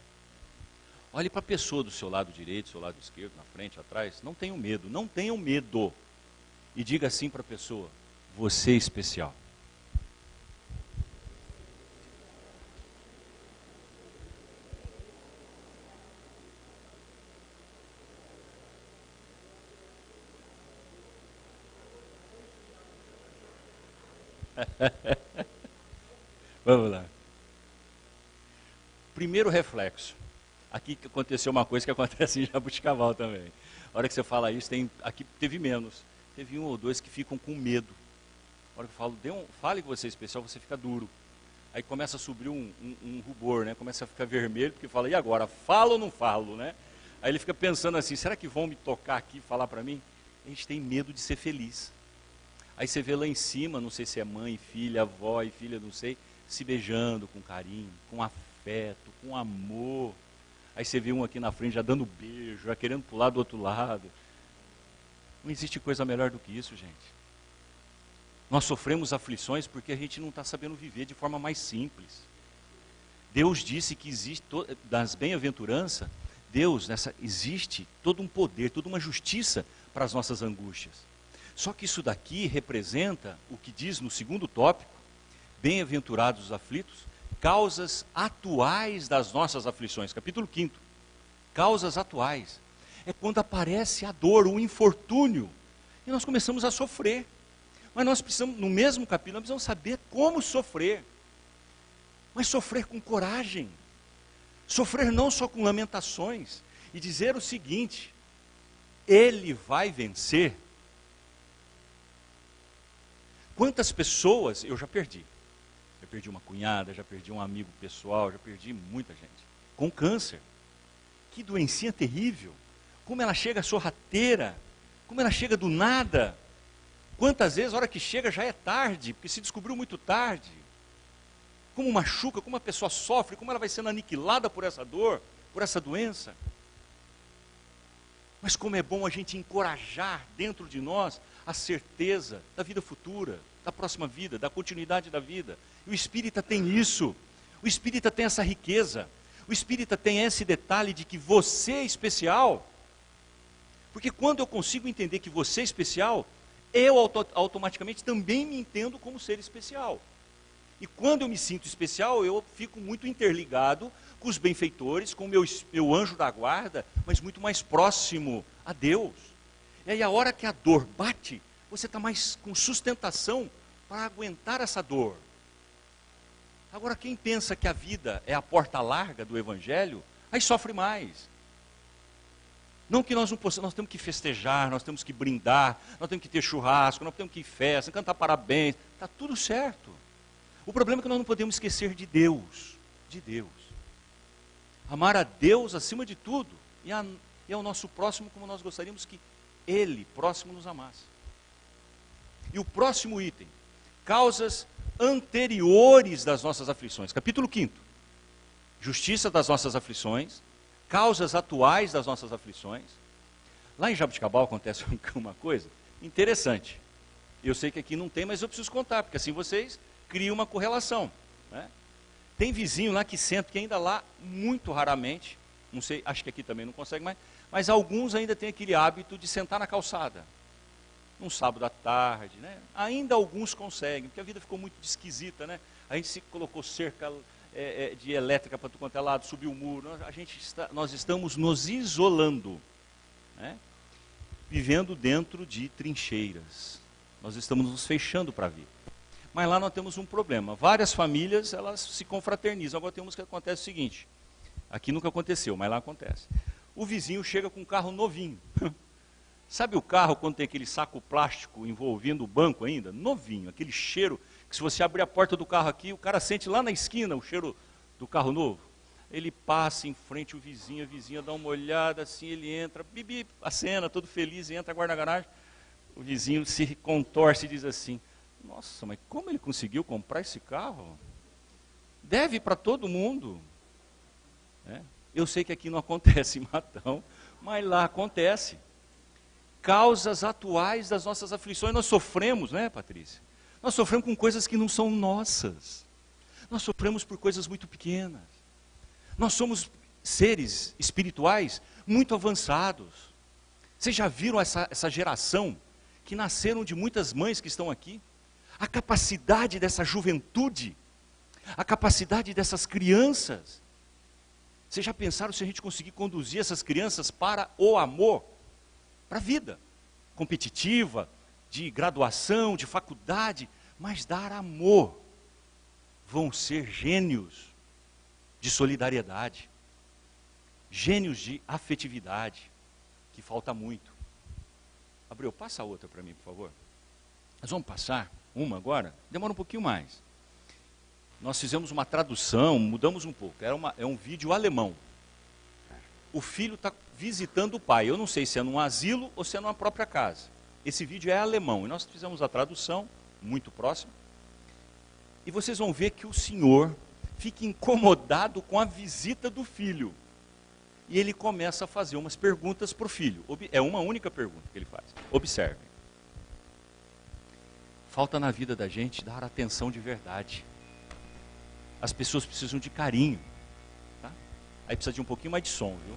Olhe para a pessoa do seu lado direito, do seu lado esquerdo, na frente, atrás. Não tenham medo, não tenham medo. E diga assim para a pessoa: você é especial. Vamos lá. Primeiro reflexo. Aqui aconteceu uma coisa que acontece em Jabuticabal também. A hora que você fala isso, aqui teve menos. Teve um ou dois que ficam com medo. A hora que eu falo, fale que você é especial, você fica duro. Aí começa a subir um rubor, né? Começa a ficar vermelho, porque fala, e agora? Falo ou não falo, né? Aí ele fica pensando assim, será que vão me tocar aqui e falar para mim? A gente tem medo de ser feliz. Aí você vê lá em cima, não sei se é mãe, filha, avó e filha, não sei, se beijando com carinho, com afeto, com amor. Aí você vê um aqui na frente já dando beijo, já querendo pular do outro lado. Não existe coisa melhor do que isso, gente. Nós sofremos aflições porque a gente não está sabendo viver de forma mais simples. Deus disse que existe, das bem-aventuranças, existe todo um poder, toda uma justiça para as nossas angústias. Só que isso daqui representa o que diz no segundo tópico, bem-aventurados os aflitos, causas atuais das nossas aflições. Capítulo 5. Causas atuais. É quando aparece a dor, o infortúnio, e nós começamos a sofrer. Mas nós precisamos, no mesmo capítulo, nós precisamos saber como sofrer. Mas sofrer com coragem. Sofrer não só com lamentações. E dizer o seguinte: Ele vai vencer. Quantas pessoas eu já perdi? Já perdi uma cunhada, já perdi um amigo pessoal, já perdi muita gente. Com câncer. Que doencinha terrível. Como ela chega sorrateira. Como ela chega do nada. Quantas vezes, a hora que chega, já é tarde, porque se descobriu muito tarde. Como machuca, como a pessoa sofre, como ela vai sendo aniquilada por essa dor, por essa doença. Mas como é bom a gente encorajar dentro de nós a certeza da vida futura, da próxima vida, da continuidade da vida. E o espírita tem isso. O espírita tem essa riqueza. O espírita tem esse detalhe de que você é especial. Porque quando eu consigo entender que você é especial, eu automaticamente também me entendo como ser especial. E quando eu me sinto especial, eu fico muito interligado com os benfeitores, com o meu anjo da guarda, mas muito mais próximo a Deus. E aí a hora que a dor bate, você está mais com sustentação para aguentar essa dor. Agora quem pensa que a vida é a porta larga do Evangelho, aí sofre mais. Não que nós não possamos, nós temos que festejar, nós temos que brindar, nós temos que ter churrasco, nós temos que ir em festa, cantar parabéns, está tudo certo. O problema é que nós não podemos esquecer de Deus, de Deus. Amar a Deus acima de tudo e ao nosso próximo como nós gostaríamos que Ele, próximo, nos amasse. E o próximo item, causas anteriores das nossas aflições. Capítulo 5. Justiça das nossas aflições, causas atuais das nossas aflições. Lá em Jaboticabal acontece uma coisa interessante. Eu sei que aqui não tem, mas eu preciso contar, porque assim vocês criam uma correlação, né? Tem vizinho lá que senta, que ainda lá, muito raramente, não sei, acho que aqui também não consegue mais, mas alguns ainda têm aquele hábito de sentar na calçada, num sábado à tarde, né? Ainda alguns conseguem, porque a vida ficou muito esquisita, né? A gente se colocou cerca de elétrica para tudo quanto é lado, subiu o muro, nós estamos nos isolando, né? Vivendo dentro de trincheiras, nós estamos nos fechando para a vida. Mas lá nós temos um problema. Várias famílias, elas se confraternizam. Agora temos que acontece o seguinte. Aqui nunca aconteceu, mas lá acontece. O vizinho chega com um carro novinho. Sabe o carro quando tem aquele saco plástico envolvendo o banco ainda? Novinho, aquele cheiro que se você abrir a porta do carro aqui, o cara sente lá na esquina o cheiro do carro novo. Ele passa em frente ao vizinho, a vizinha dá uma olhada assim, ele entra, bibi, acena, todo feliz, entra, guarda na garagem. O vizinho se contorce e diz assim: nossa, mas como ele conseguiu comprar esse carro? Deve para todo mundo. Eu sei que aqui não acontece em Matão, mas lá acontece. Causas atuais das nossas aflições, nós sofremos, né, Patrícia? Nós sofremos com coisas que não são nossas. Nós sofremos por coisas muito pequenas. Nós somos seres espirituais muito avançados. Vocês já viram essa geração que nasceram de muitas mães que estão aqui? A capacidade dessa juventude, a capacidade dessas crianças. Vocês já pensaram se a gente conseguir conduzir essas crianças para o amor? Para a vida competitiva, de graduação, de faculdade, mas dar amor. Vão ser gênios de solidariedade, gênios de afetividade, que falta muito. Abreu, passa a outra para mim, por favor. Nós vamos passar uma agora, demora um pouquinho mais. Nós fizemos uma tradução, mudamos um pouco, é um vídeo alemão. O filho está visitando o pai, eu não sei se é num asilo ou se é numa própria casa. Esse vídeo é alemão, e nós fizemos a tradução, muito próximo. E vocês vão ver que o senhor fica incomodado com a visita do filho. E ele começa a fazer umas perguntas para o filho. É uma única pergunta que ele faz. Observem. Falta na vida da gente dar atenção de verdade. As pessoas precisam de carinho. Tá? Aí precisa de um pouquinho mais de som, viu?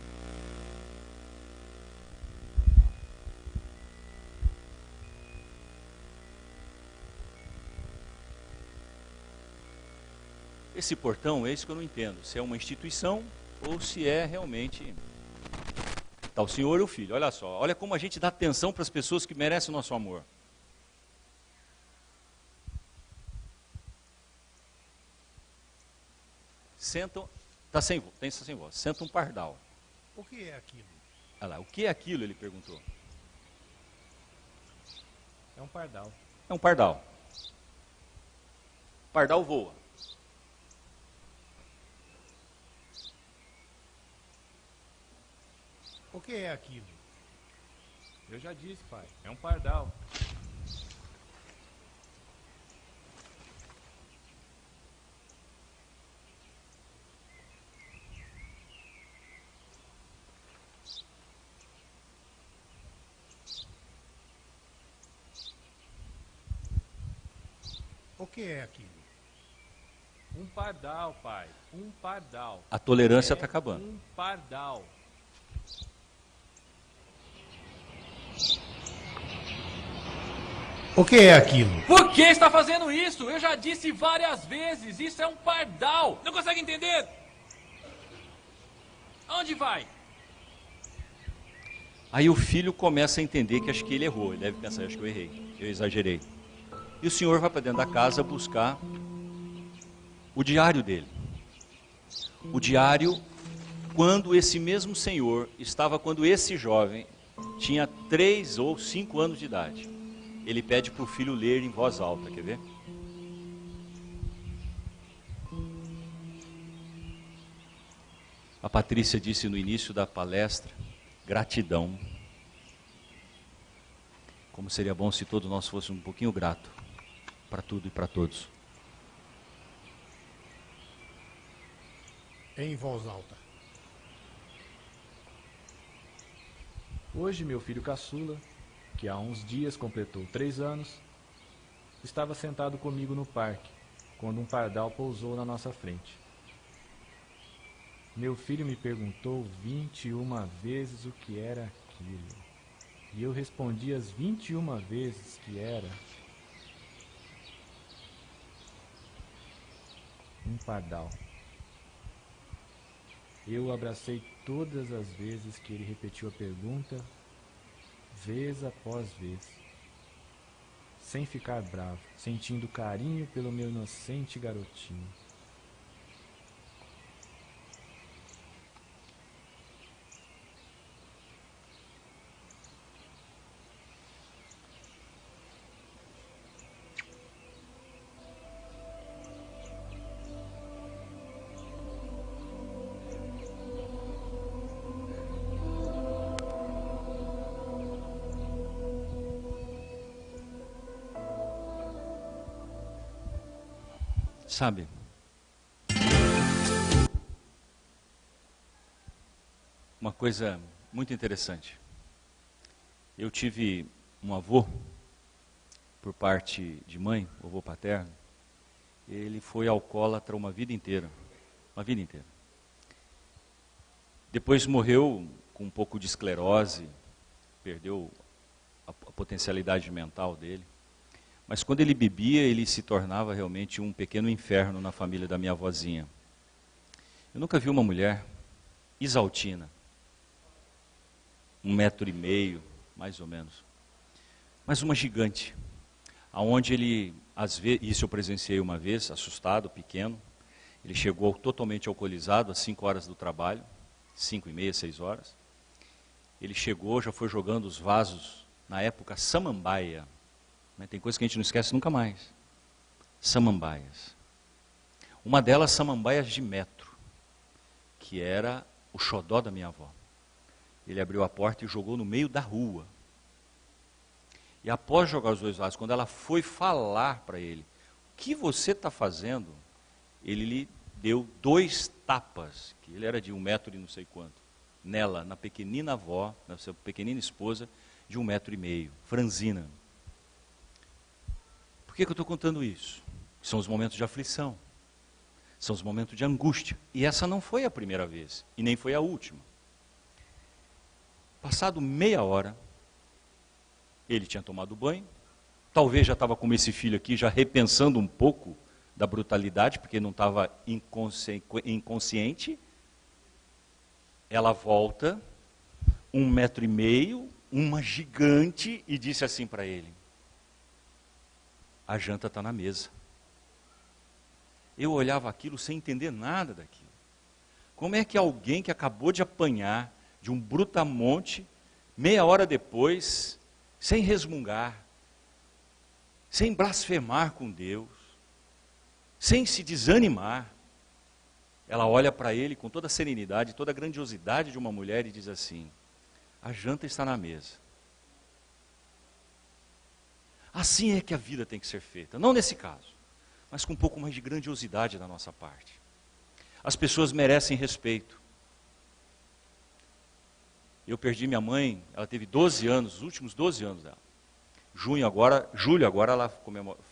Esse portão é isso que eu não entendo. Se é uma instituição ou se é realmente... Tá o senhor e o filho, olha só. Olha como a gente dá atenção para as pessoas que merecem o nosso amor. Sentam, está sem voz, senta um pardal. O que é aquilo? Olha lá, o que é aquilo, ele perguntou. É um pardal. É um pardal. Pardal voa. O que é aquilo? Eu já disse, pai, é um pardal. O que é aquilo? Um pardal, pai. Um pardal. A tolerância está acabando. Um pardal. O que é aquilo? Por que está fazendo isso? Eu já disse várias vezes. Isso é um pardal. Não consegue entender? Aonde vai? Aí o filho começa a entender que acho que ele errou. Ele deve pensar, acho que eu errei, eu exagerei. E o senhor vai para dentro da casa buscar o diário dele. O diário, quando esse mesmo senhor estava, quando esse jovem tinha 3 ou 5 anos de idade. Ele pede para o filho ler em voz alta, quer ver? A Patrícia disse no início da palestra, gratidão. Como seria bom se todos nós fôssemos um pouquinho gratos para tudo e para todos. Em voz alta. Hoje meu filho caçula, que há uns dias completou 3 anos, estava sentado comigo no parque, quando um pardal pousou na nossa frente. Meu filho me perguntou 21 vezes o que era aquilo. E eu respondi as 21 vezes que era um pardal. Eu o abracei todas as vezes que ele repetiu a pergunta, vez após vez, sem ficar bravo, sentindo carinho pelo meu inocente garotinho. Sabe, uma coisa muito interessante. Eu tive um avô, por parte de mãe, avô paterno, ele foi alcoólatra uma vida inteira. Uma vida inteira. Depois morreu com um pouco de esclerose, perdeu a potencialidade mental dele. Mas quando ele bebia, ele se tornava realmente um pequeno inferno na família da minha avózinha. Eu nunca vi uma mulher exaltina, 1,5 metro, mais ou menos. Mas uma gigante, aonde ele, às vezes, isso eu presenciei uma vez, assustado, pequeno, ele chegou totalmente alcoolizado às 5 horas do trabalho, 5h30, 6 horas. Ele chegou, já foi jogando os vasos, na época, samambaia. Tem coisa que a gente não esquece nunca mais. Samambaias. Uma delas, samambaias de metro, que era o xodó da minha avó. Ele abriu a porta e jogou no meio da rua. E após jogar os 2 vasos, quando ela foi falar para ele, o que você está fazendo? Ele lhe deu 2 tapas, que ele era de 1 metro e não sei quanto, nela, na pequenina avó, na sua pequenina esposa, de 1,5 metro, franzina. Por que eu estou contando isso? São os momentos de aflição, são os momentos de angústia. E essa não foi a primeira vez, e nem foi a última. Passado meia hora, ele tinha tomado banho, talvez já estava como esse filho aqui, já repensando um pouco da brutalidade, porque não estava inconsciente. Ela volta, 1,5 metro, uma gigante, e disse assim para ele: a janta está na mesa. Eu olhava aquilo sem entender nada daquilo. Como é que alguém que acabou de apanhar de um brutamonte, meia hora depois, sem resmungar, sem blasfemar com Deus, sem se desanimar, ela olha para ele com toda a serenidade, toda a grandiosidade de uma mulher e diz assim: a janta está na mesa. Assim é que a vida tem que ser feita, não nesse caso, mas com um pouco mais de grandiosidade da nossa parte. As pessoas merecem respeito. Eu perdi minha mãe, ela teve 12 anos, os últimos 12 anos dela. Julho agora ela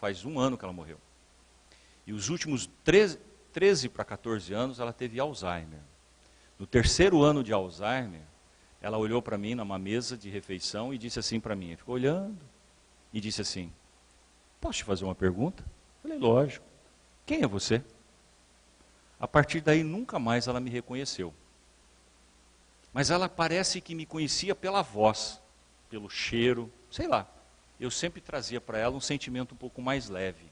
faz 1 ano que ela morreu. E os últimos 13 para 14 anos ela teve Alzheimer. No 3º ano de Alzheimer, ela olhou para mim numa mesa de refeição e disse assim para mim, ficou olhando e disse assim, posso te fazer uma pergunta? Eu falei, lógico. Quem é você? A partir daí nunca mais ela me reconheceu. Mas ela parece que me conhecia pela voz, pelo cheiro, sei lá. Eu sempre trazia para ela um sentimento um pouco mais leve.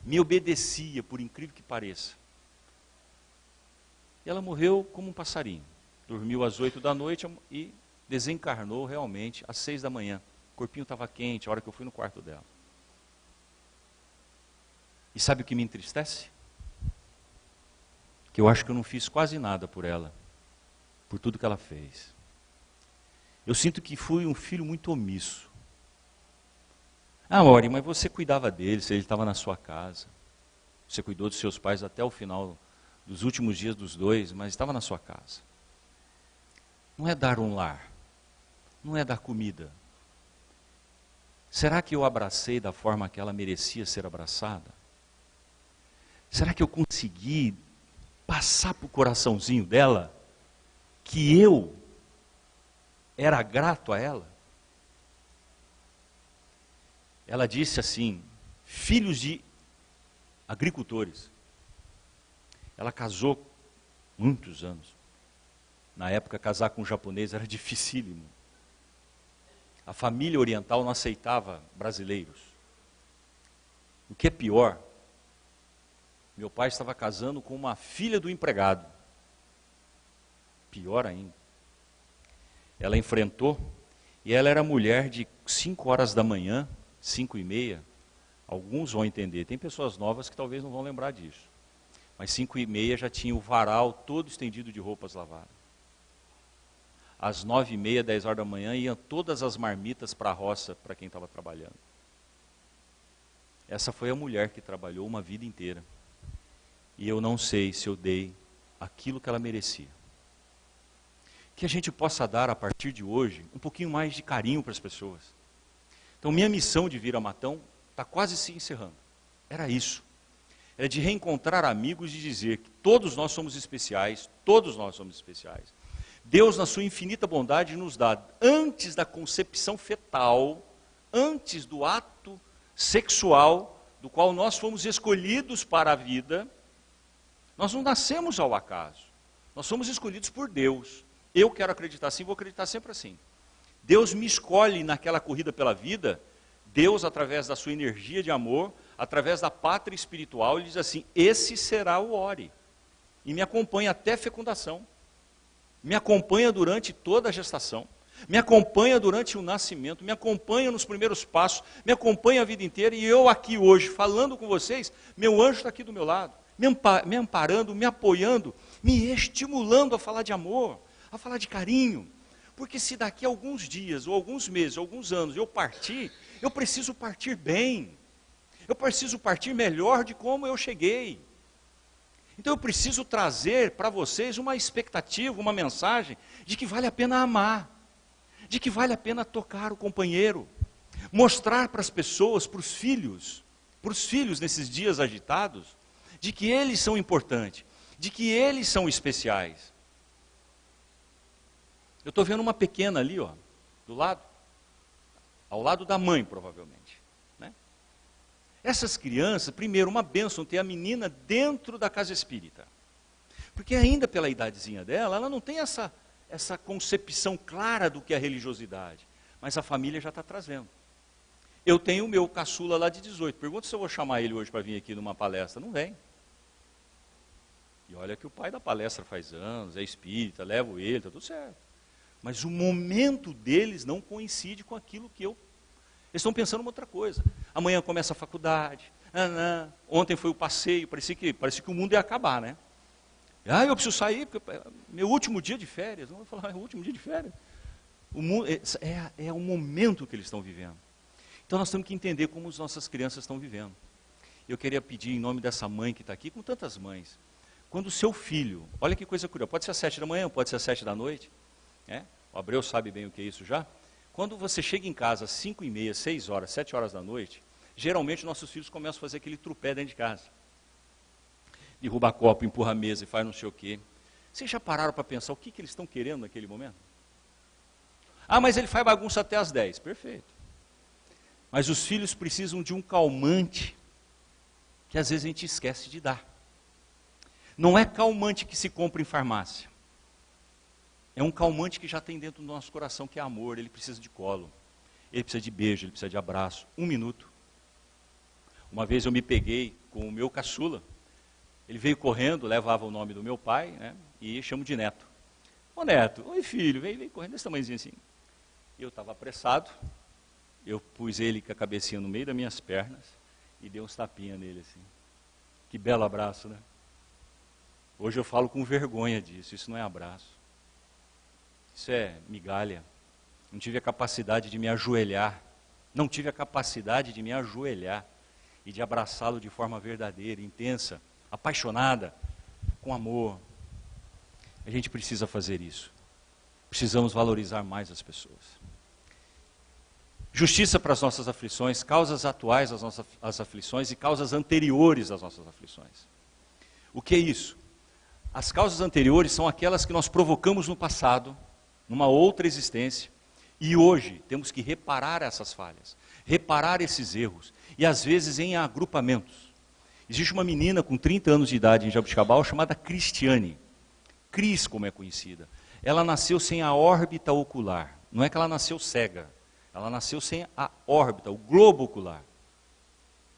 Me obedecia, por incrível que pareça. E ela morreu como um passarinho. Dormiu às 8 da noite e desencarnou realmente às 6 da manhã. O corpinho estava quente, a hora que eu fui no quarto dela. E sabe o que me entristece? Que eu acho que eu não fiz quase nada por ela, por tudo que ela fez. Eu sinto que fui um filho muito omisso. Ah, Ori, mas você cuidava dele, se ele estava na sua casa. Você cuidou dos seus pais até o final dos últimos dias dos dois, mas estava na sua casa. Não é dar um lar, não é dar comida. Será que eu abracei da forma que ela merecia ser abraçada? Será que eu consegui passar para o coraçãozinho dela que eu era grato a ela? Ela disse assim, filhos de agricultores. Ela casou muitos anos. Na época, casar com um japonês era dificílimo. A família oriental não aceitava brasileiros. O que é pior, meu pai estava casando com uma filha do empregado. Pior ainda. Ela enfrentou, e ela era mulher de 5 horas da manhã, 5h30, alguns vão entender, tem pessoas novas que talvez não vão lembrar disso, mas 5h30 já tinha o varal todo estendido de roupas lavadas. Às 9h30, 10 horas da manhã, iam todas as marmitas para a roça, para quem estava trabalhando. Essa foi a mulher que trabalhou uma vida inteira, e eu não sei se eu dei aquilo que ela merecia. Que a gente possa dar, a partir de hoje, um pouquinho mais de carinho para as pessoas. Então, minha missão de vir a Matão está quase se encerrando. Era isso. Era de reencontrar amigos e dizer que todos nós somos especiais, todos nós somos especiais. Deus, na sua infinita bondade, nos dá, antes da concepção fetal, antes do ato sexual, do qual nós fomos escolhidos para a vida, nós não nascemos ao acaso. Nós somos escolhidos por Deus. Eu quero acreditar assim, vou acreditar sempre assim. Deus me escolhe naquela corrida pela vida, Deus, através da sua energia de amor, através da pátria espiritual, ele diz assim, esse será o Ori. E me acompanha até a fecundação, me acompanha durante toda a gestação, me acompanha durante o nascimento, me acompanha nos primeiros passos, me acompanha a vida inteira, e eu aqui hoje, falando com vocês, meu anjo está aqui do meu lado, me amparando, me apoiando, me estimulando a falar de amor, a falar de carinho. Porque se daqui a alguns dias, ou alguns meses, ou alguns anos eu partir, eu preciso partir bem. Eu preciso partir melhor de como eu cheguei. Então eu preciso trazer para vocês uma expectativa, uma mensagem de que vale a pena amar. De que vale a pena tocar o companheiro. Mostrar para as pessoas, para os filhos nesses dias agitados, de que eles são importantes, de que eles são especiais. Eu estou vendo uma pequena ali, ó, do lado, ao lado da mãe, provavelmente. Né? Essas crianças, primeiro, uma bênção ter a menina dentro da casa espírita. Porque ainda pela idadezinha dela, ela não tem essa concepção clara do que é religiosidade. Mas a família já está trazendo. Eu tenho o meu caçula lá de 18. Pergunta se eu vou chamar ele hoje para vir aqui numa palestra. Não vem. E olha que o pai da palestra faz anos, é espírita, levo ele, está tudo certo. Mas o momento deles não coincide com aquilo que eu... Eles estão pensando em outra coisa. Amanhã começa a faculdade. Ontem foi o passeio, parecia que o mundo ia acabar, né? Eu preciso sair, porque é meu último dia de férias. Não vou falar, é o último dia de férias. O mundo, é o momento que eles estão vivendo. Então nós temos que entender como as nossas crianças estão vivendo. Eu queria pedir em nome dessa mãe que está aqui, com tantas mães, quando o seu filho, olha que coisa curiosa, pode ser às 7 da manhã, pode ser às 7 da noite, o Abreu sabe bem o que é isso já. Quando você chega em casa às 5h30, 6 horas, 7 horas da noite, Geralmente nossos filhos começam a fazer aquele trupé dentro de casa. Derruba copo, empurra a mesa e faz não sei o quê. Vocês já pararam para pensar o que eles estão querendo naquele momento? Ah, mas ele faz bagunça até às 10. Perfeito. Mas os filhos precisam de um calmante que às vezes a gente esquece de dar. Não é calmante que se compra em farmácia. É um calmante que já tem dentro do nosso coração, que é amor. Ele precisa de colo, ele precisa de beijo, ele precisa de abraço. 1 minuto. Uma vez eu me peguei com o meu caçula. Ele veio correndo, levava o nome do meu pai, né, e chamo de Neto. Ô Neto, oi filho, vem correndo desse tamanhozinho assim. Eu estava apressado, eu pus ele com a cabecinha no meio das minhas pernas e dei uns tapinhas nele assim. Que belo abraço, né? Hoje eu falo com vergonha disso, isso não é abraço. Isso é migalha. Não tive a capacidade de me ajoelhar. Não tive a capacidade de me ajoelhar e de abraçá-lo de forma verdadeira, intensa, apaixonada, com amor. A gente precisa fazer isso. Precisamos valorizar mais as pessoas. Justiça para as nossas aflições, causas atuais das nossas aflições e causas anteriores às nossas aflições. O que é isso? As causas anteriores são aquelas que nós provocamos no passado, numa outra existência, e hoje temos que reparar essas falhas, reparar esses erros, e às vezes em agrupamentos. Existe uma menina com 30 anos de idade em Jabuticabal chamada Cristiane, Cris como é conhecida. Ela nasceu sem a órbita ocular, não é que ela nasceu cega, ela nasceu sem a órbita, o globo ocular.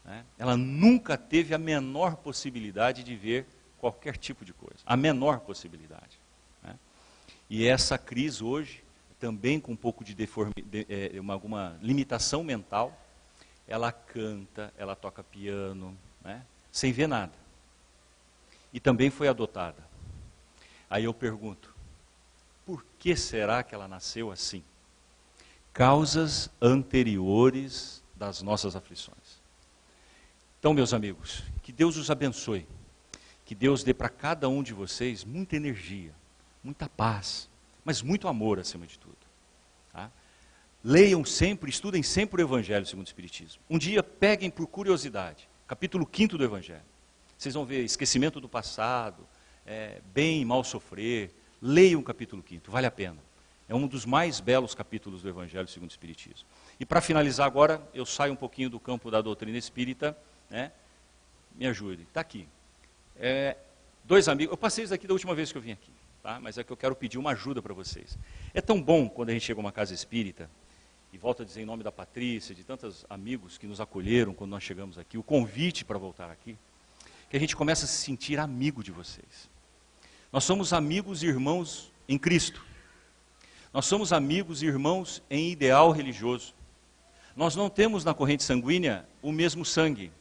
Né? Ela nunca teve a menor possibilidade de ver qualquer tipo de coisa, a menor possibilidade. Né? E essa Cris hoje, também com um pouco de alguma limitação mental, ela canta, ela toca piano, né? Sem ver nada. E também foi adotada. Aí eu pergunto, por que será que ela nasceu assim? Causas anteriores das nossas aflições. Então, meus amigos, que Deus os abençoe. Que Deus dê para cada um de vocês muita energia, muita paz, mas muito amor acima de tudo. Tá? Leiam sempre, estudem sempre o Evangelho segundo o Espiritismo. Um dia peguem por curiosidade, capítulo 5º do Evangelho. Vocês vão ver esquecimento do passado, bem e mal sofrer. Leiam o capítulo 5º, vale a pena. É um dos mais belos capítulos do Evangelho segundo o Espiritismo. E para finalizar agora, eu saio um pouquinho do campo da doutrina espírita, né? Me ajude, está aqui. 2 amigos, eu passei isso aqui da última vez que eu vim aqui, tá? Mas é que eu quero pedir uma ajuda para vocês. É tão bom quando a gente chega a uma casa espírita, e volto a dizer em nome da Patrícia, de tantos amigos que nos acolheram quando nós chegamos aqui, o convite para voltar aqui, que a gente começa a se sentir amigo de vocês. Nós somos amigos e irmãos em Cristo. Nós somos amigos e irmãos em ideal religioso. Nós não temos na corrente sanguínea o mesmo sangue,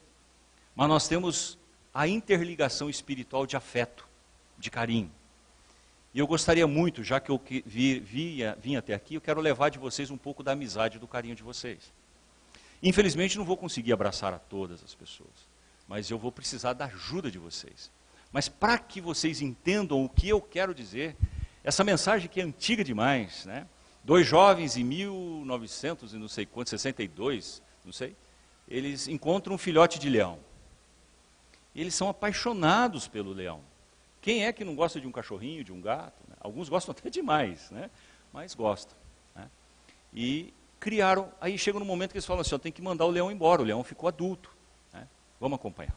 mas nós temos a interligação espiritual de afeto, de carinho. E eu gostaria muito, já que eu vim até aqui, eu quero levar de vocês um pouco da amizade e do carinho de vocês. Infelizmente não vou conseguir abraçar a todas as pessoas, mas eu vou precisar da ajuda de vocês. Mas para que vocês entendam o que eu quero dizer, essa mensagem que é antiga demais, né? 2 jovens em 1900 e não sei quanto, 62, não sei, eles encontram um filhote de leão. Eles são apaixonados pelo leão. Quem é que não gosta de um cachorrinho, de um gato? Né? Alguns gostam até demais, né? Mas gostam. Né? E criaram, aí chega no momento que eles falam assim, tem que mandar o leão embora, o leão ficou adulto. Né? Vamos acompanhar.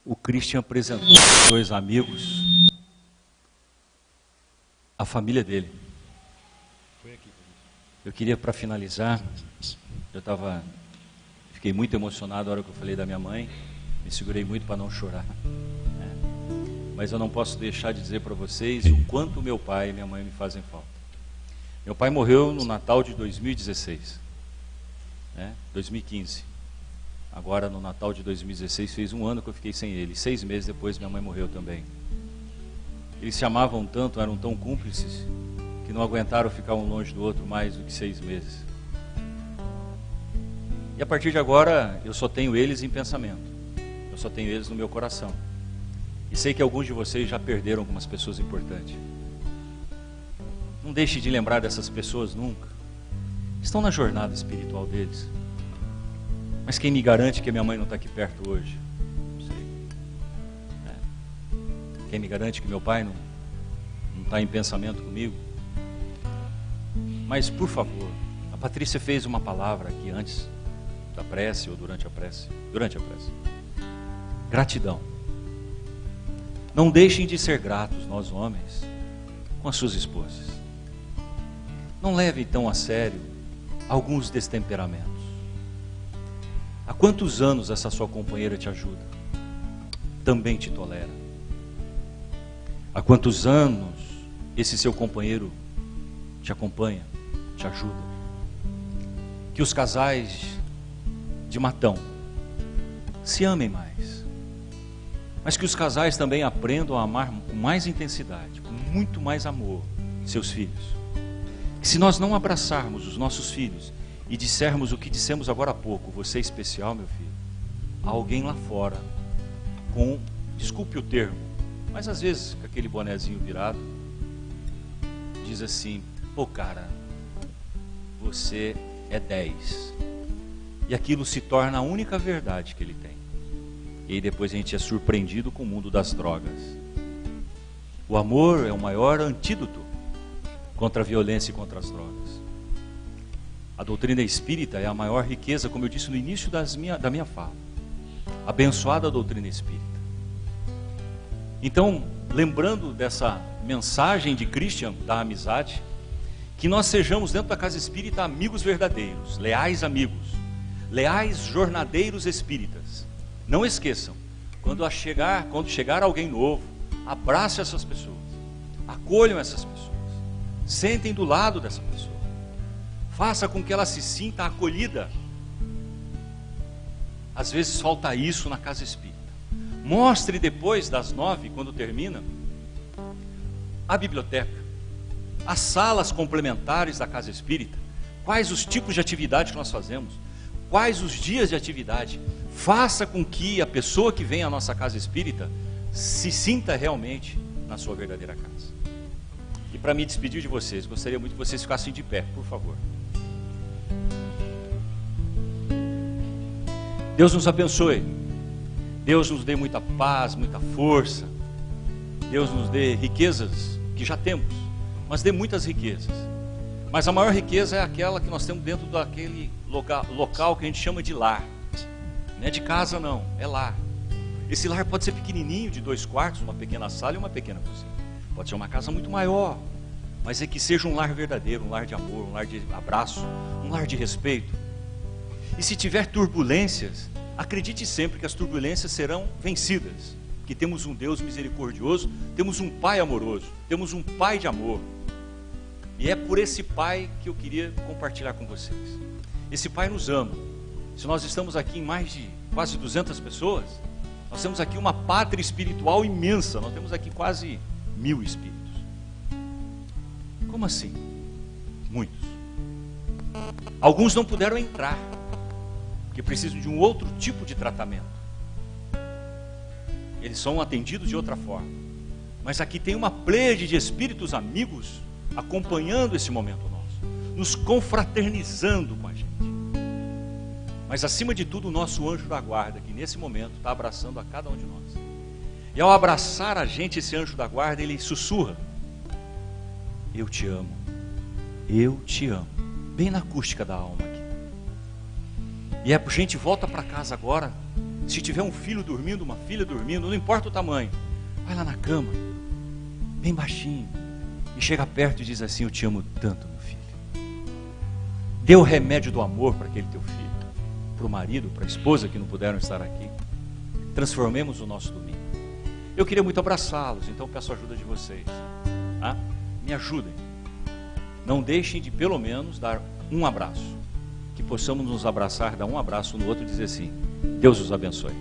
o Christian apresentou aos 2 amigos a família dele. Eu queria, para finalizar, fiquei muito emocionado na hora que eu falei da minha mãe, me segurei muito para não chorar, né? Mas eu não posso deixar de dizer para vocês o quanto meu pai e minha mãe me fazem falta. Meu pai morreu no Natal de 2016, né? 2015. Agora no Natal de 2016 fez 1 ano que eu fiquei sem ele. 6 meses depois minha mãe morreu também. Eles se amavam tanto, eram tão cúmplices, que não aguentaram ficar um longe do outro mais do que 6 meses. E a partir de agora eu só tenho eles em pensamento, eu só tenho eles no meu coração. E sei que alguns de vocês já perderam algumas pessoas importantes. Não deixe de lembrar dessas pessoas nunca. Estão na jornada espiritual deles. Mas quem me garante que minha mãe não está aqui perto hoje? Não sei. Quem me garante que meu pai não está em pensamento comigo? Mas, por favor, a Patrícia fez uma palavra aqui antes da prece ou durante a prece. Gratidão. Não deixem de ser gratos, nós homens, com as suas esposas. Não levem tão a sério alguns destemperamentos. Há quantos anos essa sua companheira te ajuda? Também te tolera? Há quantos anos esse seu companheiro te acompanha, te ajuda? Que os casais de Matão se amem mais, mas que os casais também aprendam a amar com mais intensidade, com muito mais amor, seus filhos. Que se nós não abraçarmos os nossos filhos e dissermos o que dissemos agora há pouco, você é especial, meu filho, há alguém lá fora com, desculpe o termo, mas às vezes com aquele bonezinho virado, diz assim: pô cara, você é 10. E aquilo se torna a única verdade que ele tem. E aí depois a gente é surpreendido com o mundo das drogas. O amor é o maior antídoto contra a violência e contra as drogas. A doutrina espírita é a maior riqueza, como eu disse no início da minha fala. Abençoada doutrina espírita. Então, lembrando dessa mensagem de Christian, da amizade, que nós sejamos dentro da casa espírita amigos verdadeiros, leais amigos, leais jornadeiros espíritas. Não esqueçam, quando chegar alguém novo, abrace essas pessoas, acolham essas pessoas, sentem do lado dessa pessoa, faça com que ela se sinta acolhida. Às vezes falta isso na casa espírita. Mostre depois das 9, quando termina, a biblioteca, as salas complementares da casa espírita, quais os tipos de atividade que nós fazemos, quais os dias de atividade. Faça com que a pessoa que vem à nossa casa espírita se sinta realmente na sua verdadeira casa. E para me despedir de vocês, gostaria muito que vocês ficassem de pé, por favor. Deus nos abençoe. Deus nos dê muita paz, muita força. Deus nos dê riquezas que já temos, mas dê muitas riquezas. Mas a maior riqueza é aquela que nós temos dentro daquele local que a gente chama de lar. Não é de casa não, é lar. Esse lar pode ser pequenininho, de 2 quartos, uma pequena sala e uma pequena cozinha. Pode ser uma casa muito maior, mas é que seja um lar verdadeiro, um lar de amor, um lar de abraço, um lar de respeito. E se tiver turbulências, acredite sempre que as turbulências serão vencidas, que temos um Deus misericordioso, temos um Pai amoroso, temos um Pai de amor. E é por esse Pai que eu queria compartilhar com vocês. Esse Pai nos ama. Se nós estamos aqui em mais de quase 200 pessoas, nós temos aqui uma pátria espiritual imensa. Nós temos aqui quase 1000 espíritos. Como assim? Muitos. Alguns não puderam entrar, porque precisam de um outro tipo de tratamento. Eles são atendidos de outra forma. Mas aqui tem uma pleiade de espíritos amigos acompanhando esse momento nosso, nos confraternizando com a gente. Mas acima de tudo o nosso anjo da guarda, que nesse momento está abraçando a cada um de nós. E ao abraçar a gente, esse anjo da guarda, ele sussurra: eu te amo, eu te amo, bem na acústica da alma aqui. E a gente volta para casa agora Se tiver um filho dormindo, uma filha dormindo, não importa o tamanho, vai lá na cama, bem baixinho, e chega perto e diz assim: eu te amo tanto, meu filho. Dê o remédio do amor para aquele teu filho, para o marido, para a esposa que não puderam estar aqui. Transformemos o nosso domingo. Eu queria muito abraçá-los, então peço a ajuda de vocês. Ah, me ajudem. Não deixem de pelo menos dar um abraço. Que possamos nos abraçar, dar um abraço no outro e dizer assim: Deus os abençoe.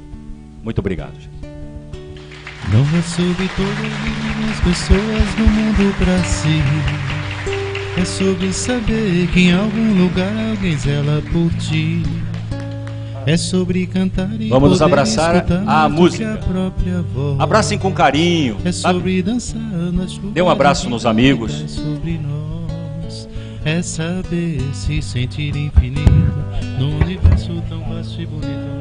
Muito obrigado, gente. Não é sobre todas as pessoas no mundo pra si. É sobre saber que em algum lugar alguém zela por ti. É sobre cantar e vamos nos poder abraçar escutar à mais do que música. a própria voz. Abracem com carinho. É Sabe? sobre dançar na chuva. Dê um abraço nos amigos. É sobre nós. É saber se sentir infinito num universo tão vasto e bonito.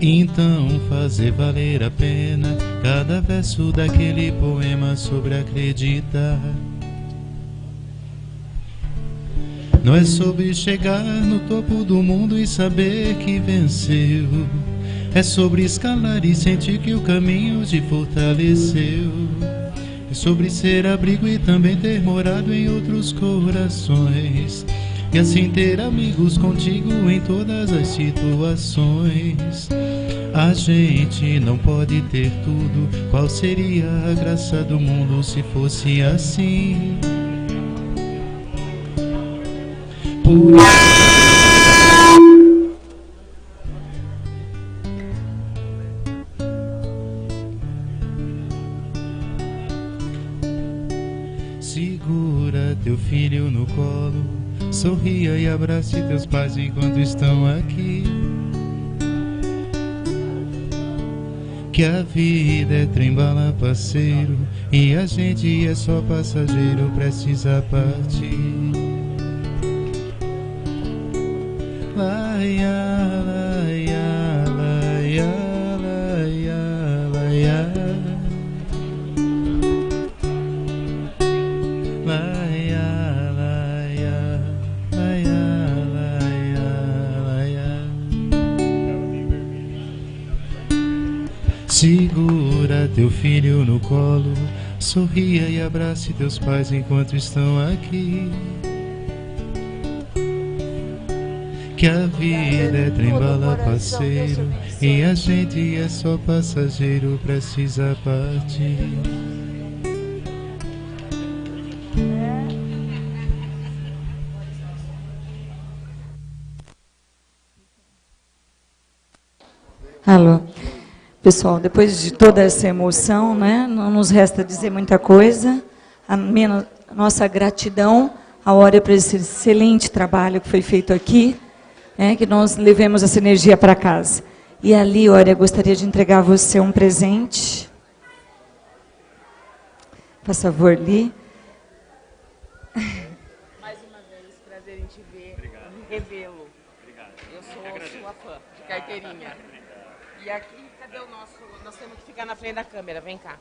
Então fazer valer a pena cada verso daquele poema sobre acreditar. Não é sobre chegar no topo do mundo e saber que venceu. É sobre escalar e sentir que o caminho te fortaleceu. É sobre ser abrigo e também ter morado em outros corações. E assim ter amigos contigo em todas as situações. A gente não pode ter tudo. Qual seria a graça do mundo se fosse assim? Por segura teu filho no colo, sorria e abrace teus pais enquanto estão aqui. Que a vida é trem-bala, parceiro, e a gente é só passageiro, precisa partir. Laia, laia, laia, laia, laia. Laia, laia, laia, laia, laia. Segura teu filho no colo, sorria e abrace teus pais enquanto estão aqui. Que a vida é trem-bala, parceiro, e a gente é só passageiro, precisa partir. Alô. Pessoal, depois de toda essa emoção, né, não nos resta dizer muita coisa. A nossa gratidão a Ória por esse excelente trabalho que foi feito aqui, que nós levemos essa energia para casa. E ali, Ória, gostaria de entregar a você um presente. Por favor, Li. Mais uma vez, prazer em te ver. Obrigado. Revê-lo. Obrigado. Eu sou sua fã, de carteirinha. E aqui, cadê o nosso... Nós temos que ficar na frente da câmera, vem cá.